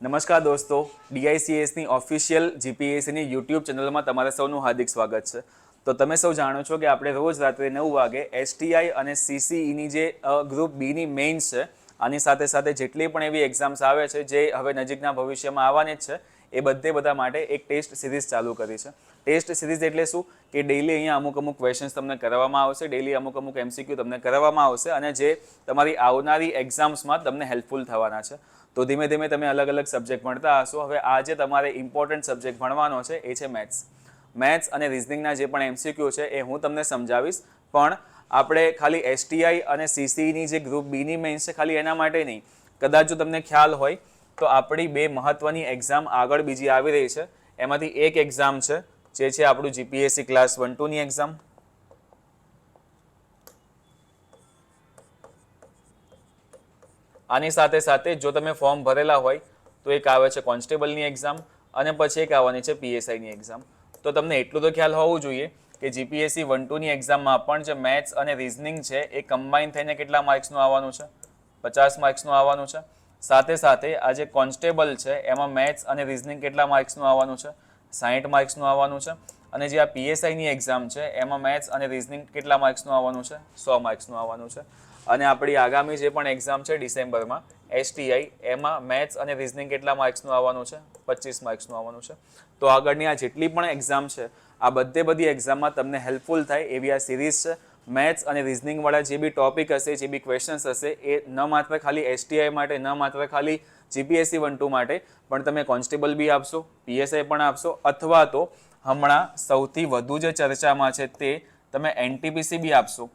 નમસ્કાર દોસ્તો, ડીઆઈસીએસની official જીપીએસસીની YouTube ચેનલમાં તમારા સૌનું હાર્દિક સ્વાગત છે. તો તમે સૌ જાણો છો કે આપણે રોજ રાત્રે 9 વાગે એસટીઆઈ અને સીસીઈની જે ગ્રુપ બીની મેઇન્સ છે, આની સાથે સાથે જેટલી પણ એવી એક્ઝામ્સ આવે છે જે હવે નજીકના ભવિષ્યમાં આવવાની જ છે, એ બધા માટે એક ટેસ્ટ સિરીઝ ચાલુ કરી છે. ટેસ્ટ સિરીઝ એટલે શું કે ડેઈલી અહીંયા અમુક ક્વેશ્ચન્સ તમને કરવામાં આવશે, ડેઈલી અમુક એમસીક્યુ તમને કરવામાં આવશે અને જે તમારી આવનારી એક્ઝામ્સમાં તમને હેલ્પફુલ થવાના છે. તો ધીમે ધીમે તમે અલગ અલગ સબ્જેક્ટ ભણતા હશો. હવે આજે તમારે ઇમ્પોર્ટન્ટ સબ્જેક્ટ ભણવાનો છે એ છે મેથ્સ અને રિઝનિંગના જે પણ એમસીક્યુ છે એ હું તમને સમજાવીશ. પણ આપણે ખાલી એસટીઆઈ અને સીસીઈની જે ગ્રુપ બીની મેઇન્સ છે ખાલી એના માટે નહીં, કદાચ જો તમને ખ્યાલ હોય તો આપણી બે મહત્વની એક્ઝામ આગળ બીજી આવી રહી છે. એમાંથી એક એક્ઝામ છે જે છે આપણું જીપીએસસી ક્લાસ 1-2ની એક્ઝામ. આની સાથે સાથે જો તમે ફોર્મ ભરેલા હોય તો એક આવે છે કોન્સ્ટેબલની એક્ઝામ અને પછી એક આવવાની છે પીએસઆઈની એક્ઝામ. તો તમને એટલું તો ખ્યાલ હોવું જોઈએ કે જીપીએસસી 1-2ની એક્ઝામમાં પણ જે મેથ્સ અને રિઝનિંગ છે એ કમ્બાઈન થઈને કેટલા માર્ક્સનું આવવાનું છે? 50 માર્ક્સનું આવવાનું છે. સાથે સાથે આ જે કોન્સ્ટેબલ છે એમાં મેથ્સ અને રિઝનિંગ કેટલા માર્ક્સનું આવવાનું છે? 60 માર્ક્સનું આવવાનું છે. અને જે આ પીએસઆઈની એક્ઝામ છે એમાં મેથ્સ અને રિઝનિંગ કેટલા માર્ક્સનું આવવાનું છે? 100 માર્ક્સનું આવવાનું છે. અને આપણી આગામી જે પણ એક્ઝામ છે ડિસેમ્બરમાં એસટીઆઈ, એમાં મેથ્સ અને રિઝનિંગ કેટલા માર્ક્સનું આવવાનું છે? 25 માર્ક્સનું આવવાનું છે. તો આગળની આ જેટલી પણ એક્ઝામ છે આ બધી એક્ઝામમાં તમને હેલ્પફુલ થાય એવી આ સિરીઝ છે. મેથ્સ અને રિઝનિંગવાળા જે બી ટોપિક હશે, જે બી ક્વેશ્ચન્સ હશે, એ ન માત્ર ખાલી એસટીઆઈ માટે, ન માત્ર ખાલી જીપીએસસી 1-2 માટે, પણ તમે કોન્સ્ટેબલ બી આપશો, પીએસઆઈ પણ આપશો, અથવા તો હમણાં સૌથી વધુ જે ચર્ચામાં છે તે તમે એનટીપીસી બી આપશો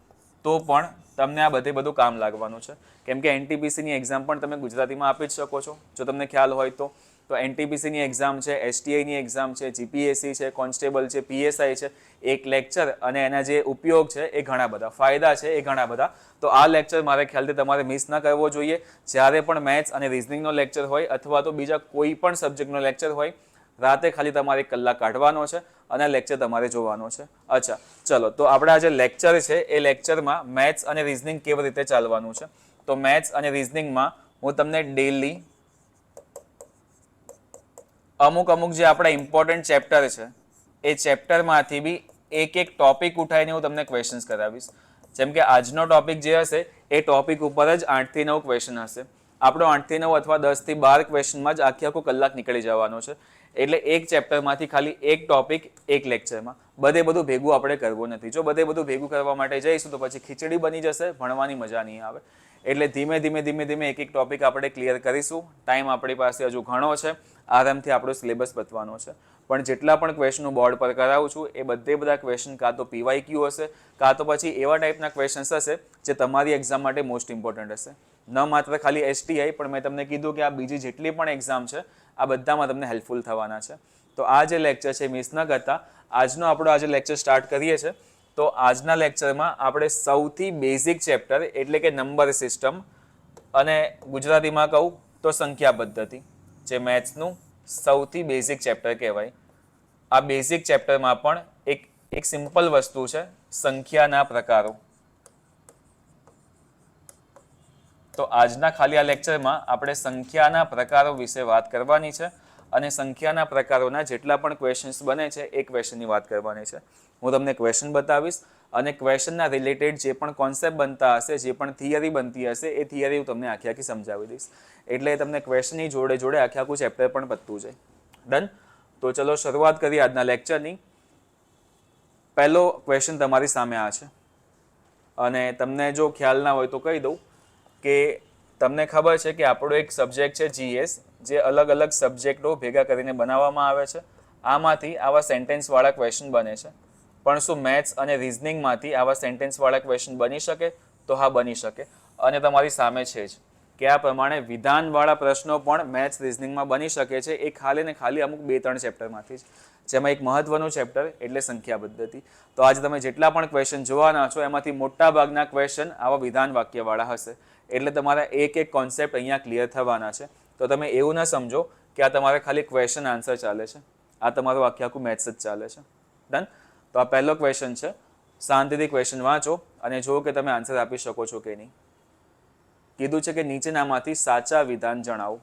તો પણ તમને આ બધું કામ લાગવાનું છે. કેમ કે એનટીપીસીની એક્ઝામ પણ તમે ગુજરાતીમાં આપી જ શકો છો જો તમને ખ્યાલ હોય તો. તો એનટીપીસીની એક્ઝામ છે, એસટીઆઈની એક્ઝામ છે, જીપીએસસી છે, કોન્સ્ટેબલ છે, પીએસઆઈ છે, એક લેક્ચર અને એના જે ઉપયોગ છે એ ઘણા બધા, ફાયદા છે એ ઘણા બધા. તો આ લેક્ચર મારે ખ્યાલથી તમારે મિસ ન કરવો જોઈએ. જ્યારે પણ મેથ્સ અને રિઝનિંગનો લેક્ચર હોય અથવા તો બીજા કોઈ પણ સબ્જેક્ટનો લેક્ચર હોય, રાતે ખાલી તમારે 1 કલાક કાઢવાનો છે અને લેક્ચર તમારે જોવાનો છે. અચ્છા, ચલો. તો આપણા જે લેક્ચર છે એ લેક્ચરમાં મેથ્સ અને રિઝનિંગ કેવી રીતે ચાલવાનું છે. તો મેથ્સ અને રિઝનિંગમાં હું તમને ડેઈલી અમુક જે આપણા ઇમ્પોર્ટન્ટ ચેપ્ટર છે એ ચેપ્ટરમાંથી બી એક ટોપિક ઉઠાવીને હું તમને ક્વેશ્ચન્સ કરાવીશ. જેમ કે આજનો ટોપિક જે હશે એ ટોપિક ઉપર જ 8 થી 9 ક્વેશ્ચન હશે. આપણો 8 થી 9 અથવા 10 થી 12 ક્વેશ્ચનમાં જ આખો કલાક નીકળી જવાનો છે. એટલે એક ચેપ્ટરમાંથી ખાલી એક ટોપિક એક લેક્ચરમાં. બધું ભેગું આપણે કરવું નથી. જો બધું ભેગું કરવા માટે જઈશું તો પછી ખીચડી બની જશે, ભણવાની મજા નહીં આવે. એટલે ધીમે ધીમે એક ટોપિક આપણે ક્લિયર કરીશું. ટાઈમ આપણી પાસે હજુ ઘણો છે, આરામથી આપણો સિલેબસ પતવાનો છે. પણ જેટલા પણ ક્વેશ્ચન હું બોર્ડ પર કરાવું છું એ બધા ક્વેશ્ચન કાં તો પીવાયક્યુ હશે, કાં તો પછી એવા ટાઈપના ક્વેશ્ચન્સ હશે જે તમારી એક્ઝામ માટે મોસ્ટ ઇમ્પોર્ટન્ટ હશે. ન માત્ર ખાલી એસટીઆઈ, પણ મેં તમને કીધું કે આ બીજી જેટલી પણ એક્ઝામ છે આ બધામાં તમને હેલ્પફુલ થવાના છે. તો આ જે લેક્ચર છે મિસ ન કરતા આજનો આપણો આજે લેક્ચર સ્ટાર્ટ કરીએ છીએ. તો આજના લેક્ચરમાં આપણે સૌથી બેઝિક ચેપ્ટર એટલે કે નંબર સિસ્ટમ અને ગુજરાતીમાં કહું તો સંખ્યા પદ્ધતિ, જે મેથ્સનું સૌથી બેઝિક ચેપ્ટર કહેવાય. આ બેઝિક ચેપ્ટરમાં પણ એક સિમ્પલ વસ્તુ છે, સંખ્યાના પ્રકારો. તો આજના ખાલી આ લેક્ચરમાં આપણે સંખ્યાના પ્રકારો વિશે વાત કરવાની છે અને સંખ્યાના પ્રકારોના જેટલા પણ ક્વેશ્ચન્સ બને છે એ ક્વેશ્ચનની વાત કરવાની છે. હું તમને ક્વેશ્ચન બતાવીશ અને ક્વેશ્ચનના રિલેટેડ જે પણ કોન્સેપ્ટ બનતા હશે, જે પણ થિયરી બનતી હશે એ થિયરી હું તમને આખી સમજાવી દઈશ. એટલે તમને ક્વેશ્ચનની જોડે આખું ચેપ્ટર પણ પતતું જાય. ડન? તો ચલો શરૂઆત કરીએ આજના લેક્ચરની. પહેલો ક્વેશ્ચન તમારી સામે આ છે અને તમને જો ખ્યાલ ના હોય તો કહી દઉં કે તમને ખબર છે કે આપણો એક સબ્જેક્ટ છે જીએસ, જે અલગ સબ્જેક્ટો ભેગા કરીને બનાવવામાં આવે છે. આમાંથી આવા સેન્ટેન્સવાળા ક્વેશ્ચન બને છે. પણ શું મેથ્સ અને રિઝનિંગમાંથી આવા સેન્ટેન્સવાળા ક્વેશ્ચન બની શકે? તો હા, બની શકે. અને તમારી સામે છે જ કે આ પ્રમાણે વિધાનવાળા પ્રશ્નો પણ મેથ્સ રિઝનિંગમાં બની શકે છે. એ ખાલી ને ખાલી અમુક 2-3 ચેપ્ટરમાંથી જ, જેમાં એક મહત્વનું ચેપ્ટર એટલે સંખ્યા પદ્ધતિ. તો આજે તમે જેટલા પણ ક્વેશ્ચન જોવાના છો એમાંથી મોટા ભાગના ક્વેશ્ચન આવા વિધાન વાક્યવાળા હશે. એટલે તમારા એક કોન્સેપ્ટ અહીંયા ક્લિયર થવાના છે. તો તમે એવું ન સમજો કે આ તમારે ખાલી ક્વેશ્ચન આન્સર ચાલે છે, આ તમારું આખું મેથ્સ જ ચાલે છે. ડન? તો આ પહેલો ક્વેશ્ચન છે. શાંતિથી ક્વેશ્ચન વાંચો અને જુઓ કે તમે આન્સર આપી શકો છો કે નહીં. કીધું છે કે નીચેનામાંથી સાચા વિધાન જણાવો.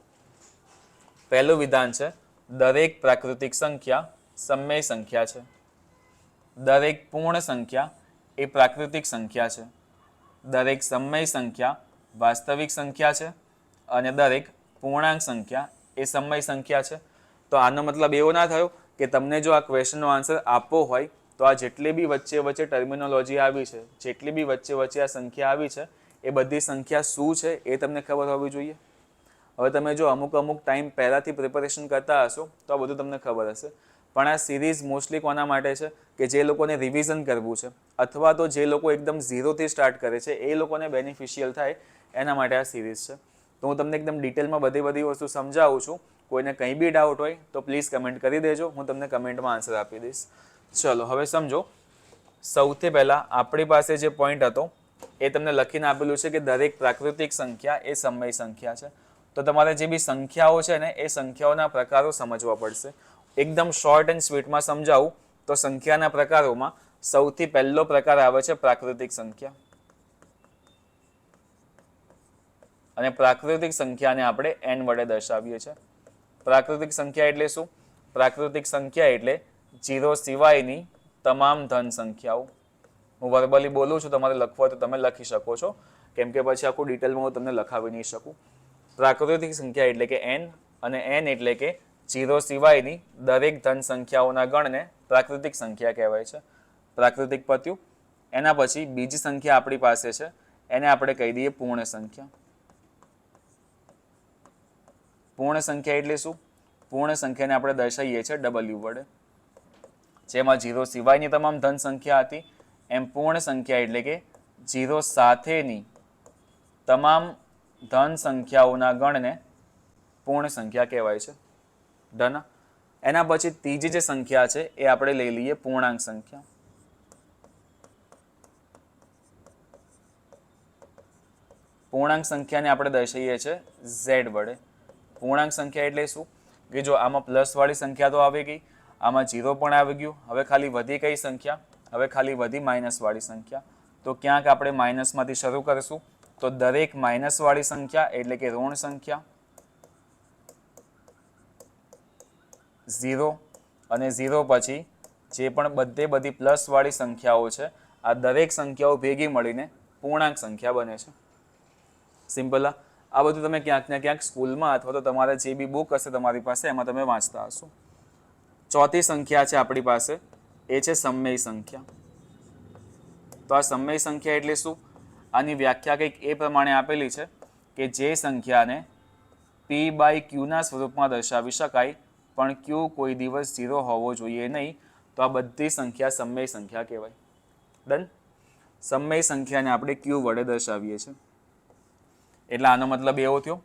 પહેલું વિધાન છે દરેક પ્રાકૃતિક સંખ્યા સમય સંખ્યા છે. દરેક પૂર્ણ સંખ્યા એ પ્રાકૃતિક સંખ્યા છે. દરેક સમય સંખ્યા વાસ્તવિક સંખ્યા છે અને દરેક પૂર્ણાંક સંખ્યા એ સમય સંખ્યા છે. તો આનો મતલબ એવો ના થયો કે તમને જો આ ક્વેશ્ચનનો આન્સર આપવો હોય તો આ જેટલી બી વચ્ચે ટર્મિનોલોજી આવી છે, જેટલી બી વચ્ચે આ સંખ્યા આવી છે, એ બધી સંખ્યા શું છે એ તમને ખબર હોવી જોઈએ. હવે તમે જો અમુક ટાઈમ પહેલાંથી પ્રિપેરેશન કરતા હશો તો આ બધું તમને ખબર હશે. પણ આ સિરીઝ મોસ્ટલી કોના માટે છે કે જે લોકોને રિવિઝન કરવું છે અથવા તો જે લોકો એકદમ ઝીરોથી સ્ટાર્ટ કરે છે એ લોકોને બેનિફિશિયલ થાય એના માટે આ સિરીઝ છે. તો હું તમને એકદમ ડિટેલમાં બધી વસ્તુ સમજાવું છું. કોઈને કંઈ બી ડાઉટ હોય તો પ્લીઝ કમેન્ટ કરી દેજો, હું તમને કમેન્ટમાં આન્સર આપી દઈશ. ચલો હવે સમજો. સૌથી પહેલાં આપણી પાસે જે પોઈન્ટ હતો એ તમને લખીને આપેલું છે કે દરેક પ્રાકૃતિક સંખ્યા એ સમય સંખ્યા છે. તો તમારે જે બી સંખ્યાઓ છે ને એ સંખ્યાઓના પ્રકારો સમજવા પડશે. એકદમ શોર્ટ એન્ડ સ્વીટમાં સમજાવું તો સંખ્યાના પ્રકારોમાં સૌથી પહેલો પ્રકાર આવે છે પ્રાકૃતિક સંખ્યા. અને પ્રાકૃતિક સંખ્યાને આપણે n વડે દર્શાવીએ છીએ. પ્રાકૃતિક સંખ્યા એટલે શું? પ્રાકૃતિક સંખ્યા એટલે 0 સિવાયની તમામ ધન સંખ્યાઓ. હું વર્બલી બોલું છું, તમારે લખવું હોય તો તમે લખી શકો છો, કેમ કે પછી આખું ડિટેલમાં હું તમને લખાવી નહીં શકું. પ્રાકૃતિક સંખ્યા એટલે કે n, અને n એટલે કે 0 સિવાયની દરેક ધન સંખ્યાઓના ગણને પ્રાકૃતિક સંખ્યા કહેવાય છે. પ્રાકૃતિક પત્યું. એના પછી બીજી સંખ્યા આપણી પાસે છે, એને આપણે કહી દઈએ પૂર્ણ સંખ્યા. પૂર્ણ સંખ્યા એટલે શું? પૂર્ણ સંખ્યાને આપણે દર્શાવીએ છીએ w વડે. જેમાં 0 સિવાયની તમામ ધન સંખ્યા હતી, એમ પૂર્ણ સંખ્યા એટલે કે 0 સાથેની તમામ ધન સંખ્યાઓના ગણને પૂર્ણ સંખ્યા કહેવાય છે. ડન. એના પછી ત્રીજી જે સંખ્યા છે એ આપણે લઈ લઈએ પૂર્ણાંક સંખ્યા. પૂર્ણાંક સંખ્યાને આપણે દર્શાવીએ છીએ z વડે. પૂર્ણાંક સંખ્યા એટલે શું? કે જો આમાં પ્લસ વાળી સંખ્યા તો આવી ગઈ, આમાં 0 પણ આવી ગયું, હવે ખાલી વધી કઈ સંખ્યા? હવે ખાલી વધી માઇનસ વાળી સંખ્યા. તો ક્યાંક આપણે માઇનસમાંથી શરૂ કરીશું. તો દરેક માઇનસ વાળી સંખ્યા એટલે કે ઋણ સંખ્યા 0, અને 0 પછી જે પણ બધી પ્લસ વાળી સંખ્યાઓ છે, આ દરેક સંખ્યાઓ ભેગી મળીને પૂર્ણાંક સંખ્યા બને છે. સિમ્પલ. આ બધું તમે ક્યાંક ને ક્યાંક સ્કૂલમાં અથવા તો તમારા જે બી બુક હશે તમારી પાસે એમાં તમે વાંચતા હશો. ચોથી સંખ્યા છે આપણી પાસે, એ છે સમય સંખ્યા. તો આ સમય સંખ્યા એટલે શું? આની વ્યાખ્યા કંઈક એ પ્રમાણે આપેલી છે કે જે સંખ્યાને p/q ના સ્વરૂપમાં દર્શાવી શકાય, પણ q કોઈ દિવસ 0 હોવો જોઈએ નહીં. તો આ બધી સંખ્યા સમય સંખ્યા કહેવાય. ડન. સમય સંખ્યાને આપણે q વડે દર્શાવીએ છીએ. એટલે આનો મતલબ એવો થયો,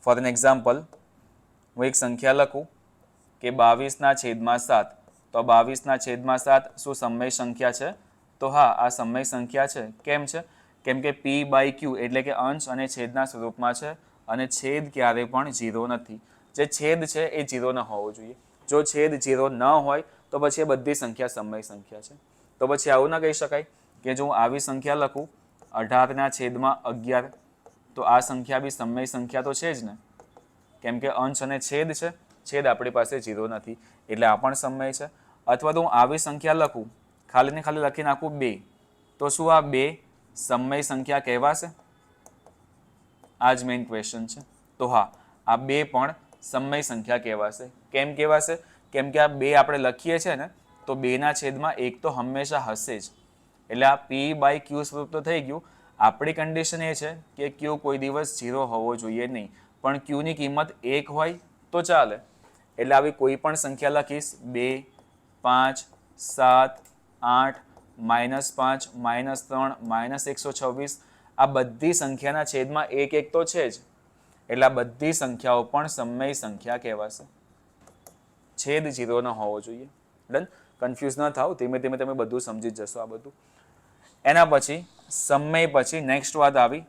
ફોર એન એક્ઝામ્પલ હું એક સંખ્યા લખું કે 22/7. તો 22/7 શું સમય સંખ્યા છે? તો હા, આ સમય સંખ્યા છે. કેમ છે? કેમ કે p/q એટલે કે અંશ અને છેદના સ્વરૂપમાં છે, અને છેદ ક્યારે પણ 0 નથી. જે છેદ છે એ 0 ન હોવો જોઈએ. જો છેદ 0 ન હોય તો પછી એ બધી સંખ્યા સમય સંખ્યા છે. તો પછી આવું ના કહી શકાય કે જો હું આવી સંખ્યા લખું 18/11, તો આ સંખ્યા બી સમય સંખ્યા તો છે જ ને, કેમ કે અંશ અને છેદ છે. છેદ આપણી પાસે 0 નથી, એટલે આ પણ સમય છે. અથવા તો હું આવી સંખ્યા લખું, ખાલી ને ખાલી લખી નાખું 2, તો શું આ 2 સમય સંખ્યા કહેવાશે? આ જ મેઇન ક્વેશ્ચન છે. તો હા, આ 2 પણ સમય સંખ્યા કહેવાશે. કેમ કહેવાશે? કેમ કે આ 2 આપણે લખીએ છીએ ને, તો 2ના છેદમાં 1 તો હંમેશા હશે જ. એટલે આ p/q સ્વરૂપ તો થઈ ગયું. આપણી કન્ડિશન એ છે કે q કોઈ દિવસ 0 હોવો જોઈએ નહીં, પણ q ની કિંમત 1 હોય તો ચાલે. એટલે આવી કોઈ પણ સંખ્યા લખીશ 2, 5, 7, 8, -5, -3, -126, આ બધી સંખ્યાના છેદમાં 1 તો છે જ. એટલે આ બધી સંખ્યાઓ પણ સમય સંખ્યા કહેવાશે. છેદ 0 ન હોવો જોઈએ. ડન. કન્ફ્યુઝ ન થાવ, ધીમે ધીમે તમે બધું સમજી જ જશો આ બધું. એના પછી સમય પછી નેક્સ્ટ વાત આવી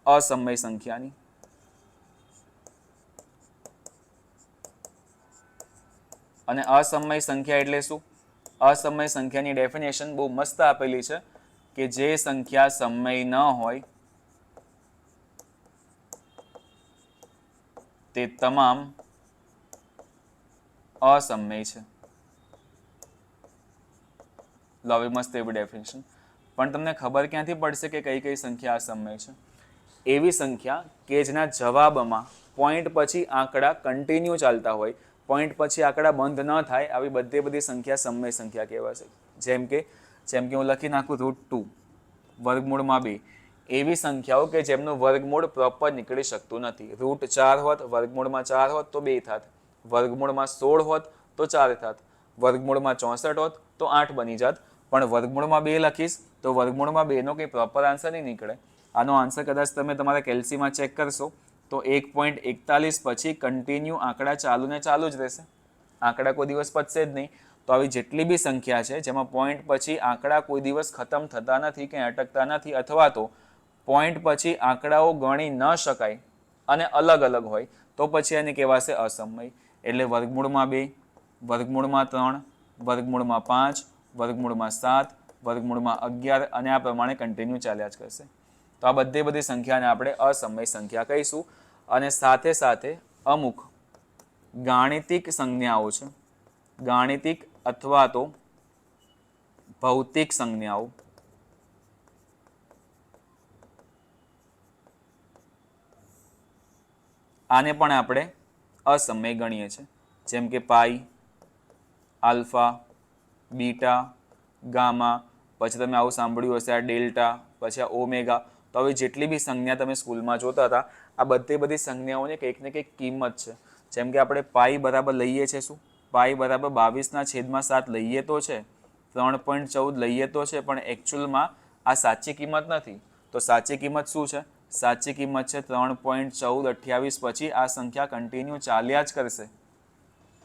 અસમય સંખ્યાની. અને અસમય સંખ્યા એટલે શું? અસમય સંખ્યાની ડેફિનેશન બહુ મસ્ત આપેલી છે કે જે સંખ્યા સમય ન હોય તે તમામ અસમય છે. લો હવે મસ્ત એવી ડેફિનેશન. પણ તમને ખબર ક્યાંથી પડશે કે કઈ કઈ સંખ્યા અસમય છે? એવી સંખ્યા કે જેના જવાબમાં પોઈન્ટ પછી આંકડા કન્ટિન્યુ ચાલતા હોય, પોઈન્ટ પછી આંકડા બંધ ન થાય, આવી બધી સંખ્યા સમય સંખ્યા કહેવાશે. જેમ કે હું લખી નાખું √2 વર્ગમૂળમાં 2. એવી સંખ્યાઓ કે જેમનું વર્ગમૂળ પ્રોપર નીકળી શકતું નથી. √4 હોત, વર્ગમૂળમાં 4 હોત તો 2 થાત, વર્ગમૂળમાં 16 હોત તો 4 થાત, વર્ગમૂળમાં 64 હોત તો 8 બની જાત. પણ વર્ગમૂળમાં 2 લખીશ તો વર્ગમૂળમાં 2 નો કંઈ પ્રોપર આન્સર નહીં નીકળે. આનો આન્સર કદાચ તમે તમારા કેલ્સીમાં ચેક કરશો તો 1.41 પછી કન્ટિન્યુ આંકડા ચાલુ ને ચાલુ જ રહેશે. આંકડા કોઈ દિવસ પતશે જ નહીં. તો આવી જેટલી બી સંખ્યા છે જેમાં પોઈન્ટ પછી આંકડા કોઈ દિવસ ખતમ થતા નથી કે અટકતા નથી, અથવા તો પોઈન્ટ પછી આંકડાઓ ગણી ન શકાય અને અલગ અલગ હોય, તો પછી એને કહેવાશે અસમય. એટલે વર્ગમૂળમાં 2, વર્ગમૂળમાં 3, વર્ગમૂળમાં 5, વર્ગમૂળમાં 7, વર્ગમૂળમાં 11 અને આ પ્રમાણે કન્ટિન્યુ ચાલ્યા જ કરશે. તો આ બધી સંખ્યાને આપણે અસમય સંખ્યા કહીશું. અને સાથે સાથે અમુક ગાણિતિક સંજ્ઞાઓ છે, ગાણિતિક અથવા તો ભૌતિક સંજ્ઞાઓ, આને પણ આપણે અસમય ગણીએ છીએ. જેમ કે પાઈ, આલ્ફા, બીટા, ગામા, પછી તમે આવું સાંભળ્યું હશે આ ડેલ્ટા, પછી આ ઓમેગા. તો હવે જેટલી બી સંજ્ઞા તમે સ્કૂલમાં જોતા હતા, આ બધી સંજ્ઞાઓની કંઈક ને કંઈક કિંમત છે. જેમ કે આપણે પાઈ બરાબર લઈએ છીએ શું? પાઈ બરાબર 22/7 લઈએ તો છે, 3.14 લઈએ તો છે, પણ એકચ્યુઅલમાં આ સાચી કિંમત નથી. તો સાચી કિંમત શું છે? સાચી કિંમત છે 3.1428. પછી આ સંખ્યા કન્ટિન્યુ ચાલ્યા જ કરશે,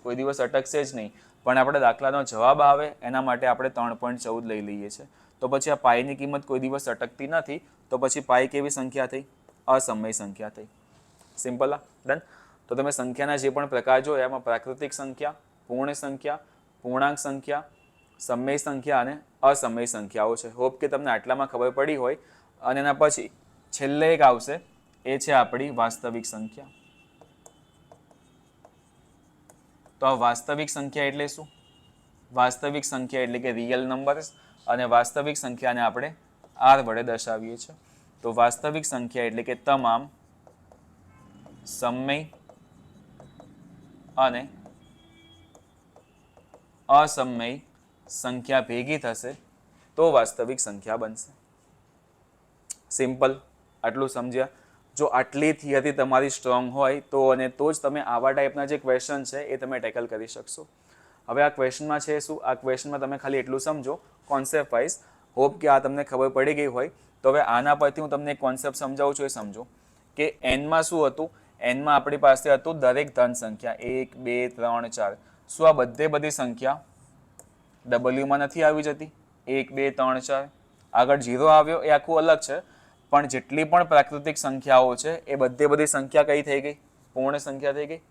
કોઈ દિવસ અટકશે જ નહીં. પણ આપણે દાખલાનો જવાબ આવે એના માટે આપણે 3.14 લઈ લઈએ છીએ. તો પછી આ પાઈની કિંમત કોઈ દિવસ અટકતી નથી. તો પછી પાઈ કેવી સંખ્યા થઈ? અસમય સંખ્યા થઈ. સિમ્પલ. ડન. તો તમે સંખ્યાના જે પણ પ્રકાર જોયા એમાં પ્રાકૃતિક સંખ્યા, પૂર્ણ સંખ્યા, પૂર્ણાંક સંખ્યા, સમય સંખ્યા અને અસમય સંખ્યાઓ છે. હોપ કે તમને આટલામાં ખબર પડી હોય. અને એના પછી છેલ્લે એક આવશે, એ છે આપણી વાસ્તવિક સંખ્યા. તો આ વાસ્તવિક સંખ્યા એટલે શું? વાસ્તવિક સંખ્યા એટલે કે રિયલ નંબર્સ, અને વાસ્તવિક સંખ્યાને આપણે આર વડે દર્શાવીએ છીએ. તો વાસ્તવિક સંખ્યા એટલે કે તમામ સમય અને અસમય સંખ્યા ભેગી થશે તો વાસ્તવિક સંખ્યા બનશે. સિમ્પલ. આટલું સમજ્યા? જો આટલી થિયરી તમારી સ્ટ્રોંગ હોય તો અને તો જ તમે આવા ટાઈપના જે ક્વેશ્ચન છે એ તમે ટેકલ કરી શકશો. હવે આ ક્વેશ્ચનમાં છે શું? આ ક્વેશ્ચનમાં તમે ખાલી એટલું સમજો કોન્સેપ્ટ વાઇઝ. હોપ કે આ તમને ખબર પડી ગઈ હોય. તો હવે આના પરથી હું તમને એક કોન્સેપ્ટ સમજાવું છું, એ સમજો કે એનમાં શું હતું. એનમાં આપણી પાસે હતું દરેક ધન સંખ્યા 1, 2, 3, 4. શું આ બધી સંખ્યા ડબલ્યુમાં નથી આવી જતી? 1, 2, 3, 4. આગળ 0 આવ્યો એ આખું અલગ છે. પણ જેટલી પણ પ્રાકૃતિક સંખ્યાઓ છે એ બધી સંખ્યા કઈ થઈ ગઈ? પૂર્ણ સંખ્યા થઈ ગઈ.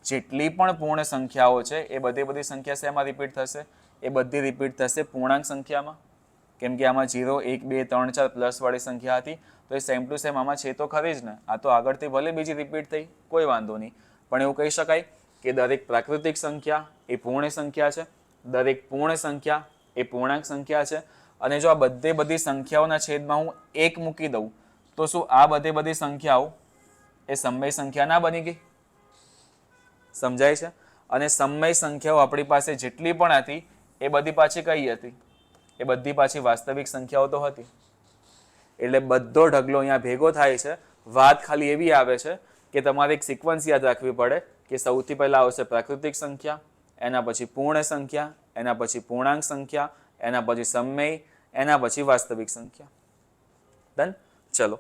જેટલી પણ પૂર્ણ સંખ્યાઓ છે એ બધી સંખ્યા શેમાં રિપીટ થશે? એ બધી રિપીટ થશે પૂર્ણાંક સંખ્યામાં. કેમ કે આમાં 0, 1, 2, 3, 4 પ્લસ વાળી સંખ્યા હતી, તો એ સેમ ટુ સેમ આમાં છે તો ખરી જ ને. આ તો આગળથી ભલે બીજી રિપીટ થઈ, કોઈ વાંધો નહીં. પણ એવું કહી શકાય કે દરેક પ્રાકૃતિક સંખ્યા એ પૂર્ણ સંખ્યા છે, દરેક પૂર્ણ સંખ્યા એ પૂર્ણાંક સંખ્યા છે. અને જો આ બધી સંખ્યાઓના છેદમાં હું 1 મૂકી દઉં તો શું આ બધી સંખ્યાઓ એ સમય સંખ્યા ના બની ગઈ? સમજાય છે? અને સમય સંખ્યાઓ આપણી પાસે જેટલી પણ હતી એ બધી પાછી કઈ હતી? એ બધી પાછી વાસ્તવિક સંખ્યાઓ તો હતી. એટલે બધો ઢગલો અહીંયા ભેગો થાય છે. વાત ખાલી એવી આવે છે કે તમારે એક સિક્વન્સ યાદ રાખવી પડે કે સૌથી પહેલા આવશે પ્રાકૃતિક સંખ્યા, એના પછી પૂર્ણ સંખ્યા, એના પછી પૂર્ણાંક સંખ્યા, એના પછી સમય, એના પછી વાસ્તવિક સંખ્યા. ડન. ચલો,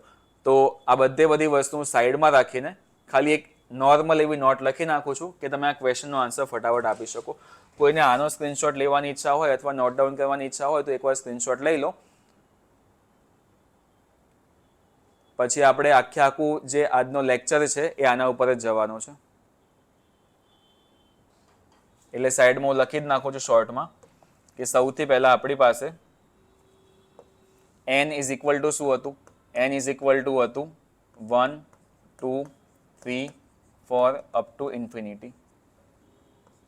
તો આ બધી વસ્તુ સાઈડમાં રાખીને ખાલી એક નોર્મલ એવી નોટ લખી નાખું છું કે તમે આ ક્વેશ્ચનનો આન્સર ફટાફટ આપી શકો. કોઈને આનો સ્ક્રીનશોટ લેવાની ઈચ્છા હોય અથવા નોટ ડાઉન કરવાની ઈચ્છા હોય તો એકવાર સ્ક્રીનશોટ લઈ લો. પછી આપણે આખું જે આજનો લેક્ચર છે એ આના ઉપર જ જવાનો છે. એટલે સાઈડમાં હું લખી જ નાખું છું શોર્ટમાં કે સૌથી પહેલા આપણી પાસે n ઇઝ ઇક્વલ ટુ શું હતું? n ઇઝ ઇક્વલ ટુ હતું 1, 2, 3, four up to infinity.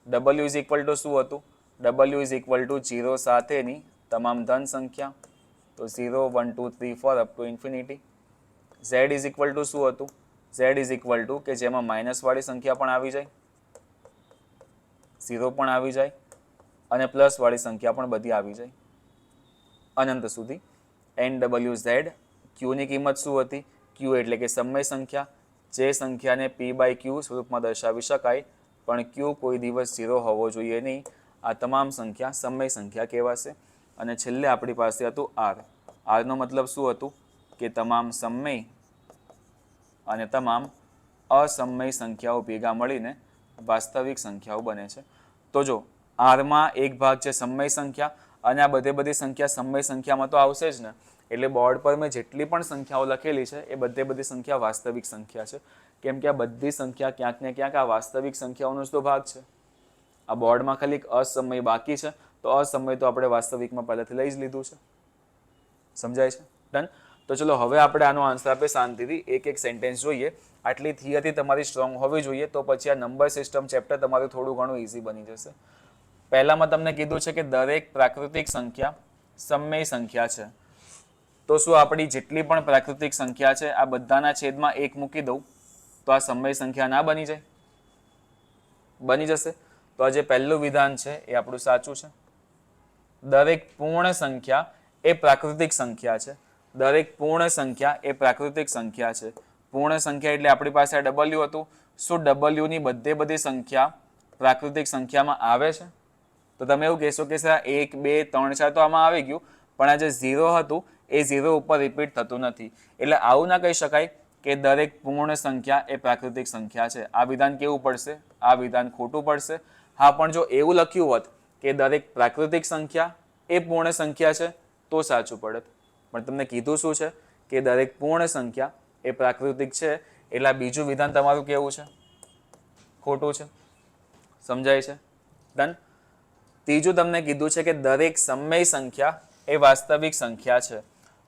W is equal to શું હતું? ડબલ્યુ ઇઝ ઇક્વલ ટુ 0 સાથેની તમામ ધન સંખ્યા, તો 0 1 2 3 4 up to infinity. Z is equal to શું હતું? ઝેડ ઇઝ ઇક્વલ ટુ કે જેમાં માઇનસવાળી સંખ્યા પણ આવી જાય, 0 પણ આવી જાય અને પ્લસવાળી સંખ્યા પણ બધી આવી જાય અનંત સુધી. N W Z. ક્યુની કિંમત શું હતી? ક્યુ એટલે કે સમય સંખ્યા, જે સંખ્યાને પી બાય ક્યુ સ્વરૂપમાં દર્શાવી શકાય, પણ ક્યુ કોઈ દિવસ 0 હોવો જોઈએ નહીં. આ તમામ સંખ્યા સમય સંખ્યા કહેવાશે. અને છેલ્લે આપણી પાસે હતું આર. આરનો મતલબ શું હતું? કે તમામ સમય અને તમામ અસમય સંખ્યાઓ ભેગા મળીને વાસ્તવિક સંખ્યાઓ બને છે. તો જો આરમાં એક ભાગ છે સમય સંખ્યા, અને આ બધી સંખ્યા સમય સંખ્યામાં તો આવશે જ ને. એટલે બોર્ડ પર મેં જેટલી પણ સંખ્યાઓ લખેલી છે એ બધી સંખ્યા વાસ્તવિક સંખ્યા છે, કેમ કે આ બધી સંખ્યા ક્યાંક ને ક્યાંક આ વાસ્તવિક સંખ્યાઓનો જ તો ભાગ છે. આ બોર્ડમાં ખાલી એક અસમય બાકી છે, તો અસમય તો આપણે વાસ્તવિકમાં પહેલાથી લઈ જ લીધું છે. સમજાય છે? ડન. તો ચલો હવે આપણે આનો આન્સર આપે શાંતિથી એક એક સેન્ટેન્સ જોઈએ. આટલી થિયરી તમારી સ્ટ્રોંગ હોવી જોઈએ, તો પછી આ નંબર સિસ્ટમ ચેપ્ટર તમારું થોડું ઘણું ઇઝી બની જશે. પહેલામાં તમને કીધું છે કે દરેક પ્રાકૃતિક સંખ્યા સમય સંખ્યા છે. તો શું આપણી જેટલી પણ પ્રાકૃતિક સંખ્યા છે આ બધાના છેદમાં 1 મૂકી દઉં તો આ સમય સંખ્યા ના બની જાય? બની જશે. તો આ જે પહેલું વિધાન છે એ આપણું સાચું છે. દરેક પૂર્ણ સંખ્યા એ પ્રાકૃતિક સંખ્યા છે. દરેક પૂર્ણ સંખ્યા એ પ્રાકૃતિક સંખ્યા છે. પૂર્ણ સંખ્યા એટલે આપણી પાસે આ ડબલ્યુ હતું. શું ડબલ્યુની બધી સંખ્યા પ્રાકૃતિક સંખ્યામાં આવે છે? તો તમે એવું કહેશો કે સર 1 2 3 4 તો આમાં આવી ગયું, પણ આ જે 0 હતું એ 0 ઉપર રિપીટ થતું નથી. એટલે આવું ના કહી શકાય કે દરેક પૂર્ણ સંખ્યા એ પ્રાકૃતિક સંખ્યા છે. આ વિધાન કેવું પડશે? આ વિધાન ખોટું પડશે. હા, પણ જો એવું લખ્યું હોત કે દરેક પ્રાકૃતિક સંખ્યા એ પૂર્ણ સંખ્યા છે તો સાચું પડત. પણ તમને કીધું શું છે? કે દરેક પૂર્ણ સંખ્યા એ પ્રાકૃતિક છે. એટલે આ બીજું વિધાન તમારું કેવું છે? ખોટું છે. સમજાય છે? ડન. ત્રીજું તમને કીધું છે કે દરેક સમય સંખ્યા એ વાસ્તવિક સંખ્યા છે.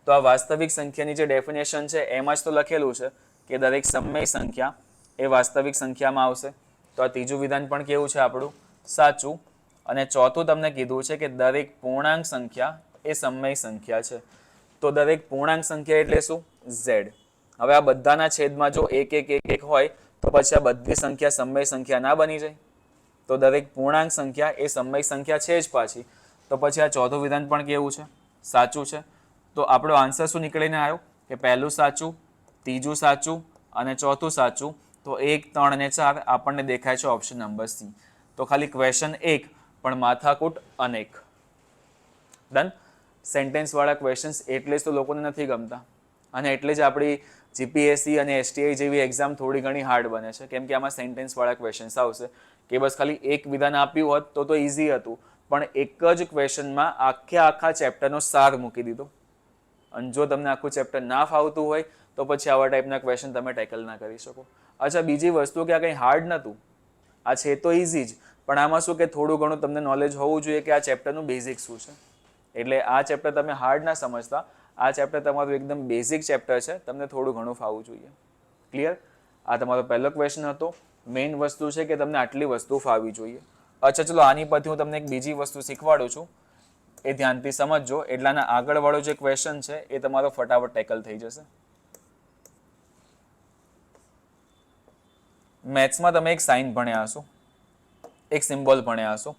તો આ વાસ્તવિક સંખ્યાની જે ડેફિનેશન છે એમાં જ તો લખેલું છે કે દરેક સમય સંખ્યા એ વાસ્તવિક સંખ્યામાં આવશે. તો આ ત્રીજું વિધાન પણ કેવું છે આપણું? સાચું. અને ચોથું તમને કીધું છે કે દરેક પૂર્ણાંક સંખ્યા એ સમય સંખ્યા છે. તો દરેક પૂર્ણાંક સંખ્યા એટલે શું? ઝેડ. હવે આ બધાના છેદમાં જો એક હોય તો પછી આ બધી સંખ્યા સમય સંખ્યા ના બની જાય? તો દરેક પૂર્ણાંક સંખ્યા એ સમય સંખ્યા છે જ પાછી. તો પછી આ ચોથું વિધાન પણ કેવું છે? સાચું છે. તો આપણો આન્સર શું નીકળીને આવ્યો? કે પહેલું સાચું, ત્રીજું સાચું અને ચોથું સાચું. તો 1 3 અને 4 આપણને દેખાય છે ઓપ્શન નંબર સી. તો ખાલી ક્વેશ્ચન એક પણ માથાકૂટ અનેક. ડન. સેન્ટેન્સવાળા ક્વેશ્ચન્સ એટલે જ તો લોકોને નથી ગમતા, અને એટલે જ આપણી જીપીએસસી અને એસટીઆઈ જેવી એક્ઝામ થોડી ઘણી હાર્ડ બને છે, કેમ કે આમાં સેન્ટેન્સવાળા ક્વેશ્ચન્સ આવશે. કે બસ ખાલી એક વિધાન આપ્યું હોત તો ઇઝી હતું, પણ એક જ ક્વેશ્ચનમાં આખા ચેપ્ટરનો સાર મૂકી દીધો. અને જો તમને આખું ચેપ્ટર ના ફાવતું હોય તો પછી આવા ટાઈપના ક્વેશ્ચન તમે ટેકલ ના કરી શકો. અચ્છા, બીજી વસ્તુ કે આ કંઈ હાર્ડ નહોતું, આ છે તો ઇઝી જ, પણ આમાં શું કે થોડું ઘણું તમને નોલેજ હોવું જોઈએ કે આ ચેપ્ટરનું બેઝિક શું છે. એટલે આ ચેપ્ટર તમે હાર્ડ ના સમજતા, આ ચેપ્ટર તમારું એકદમ બેઝિક ચેપ્ટર છે, તમને થોડું ઘણું ફાવવું જોઈએ. ક્લિયર? આ તમારો પહેલો ક્વેશ્ચન હતો. મેઇન વસ્તુ છે કે તમને આટલી વસ્તુ ફાવવી જોઈએ. અચ્છા, ચલો આની પરથી હું તમને એક બીજી વસ્તુ શીખવાડું છું, એ ધ્યાનથી સમજજો. એટલાના આગળવાળો જે ક્વેશ્ચન છે એ તમારો ફટાફટ ટેકલ થઈ જશે. મેથ્સમાં તમે એક સાઇન ભણ્યા હશો, એક સિમ્બોલ ભણ્યા હશો.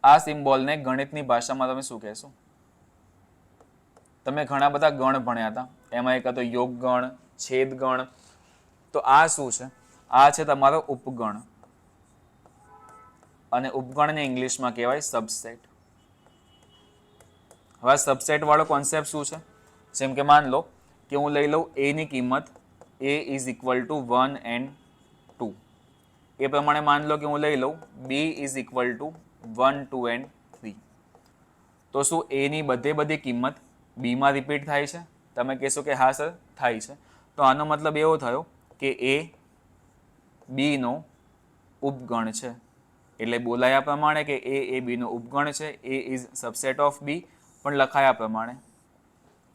આ સિમ્બોલને ગણિતની ભાષામાં તમે શું કહેશો? તમે ઘણા બધા ગણ ભણ્યા હતા, એમાં એક હતો યોગ ગણ, છેદ ગણ. તો આ શું છે? આ છે તમારો ઉપગણ, અને ઉપગણને ઇંગ્લિશમાં કહેવાય સબસેટ. હવે સબસેટ વાળો કોન્સેપ્ટ શું છે? જેમ કે માન લો કે હું લઈ લઉં a ની કિંમત a is equal two 1 and 2. એ પ્રમાણે માન લો કે હું લઈ લઉં b is equal two 1 2 and 3. તો શું a ની બધી કિંમત b માં રિપીટ થાય છે? તમે કહેશો કે હા સર થાય છે. તો આનો મતલબ એવો થયો કે a b નો ઉપગણ છે. એટલે બોલાયા પ્રમાણે કે a b નો ઉપગણ છે, a is subset of b, પણ લખાયા પ્રમાણે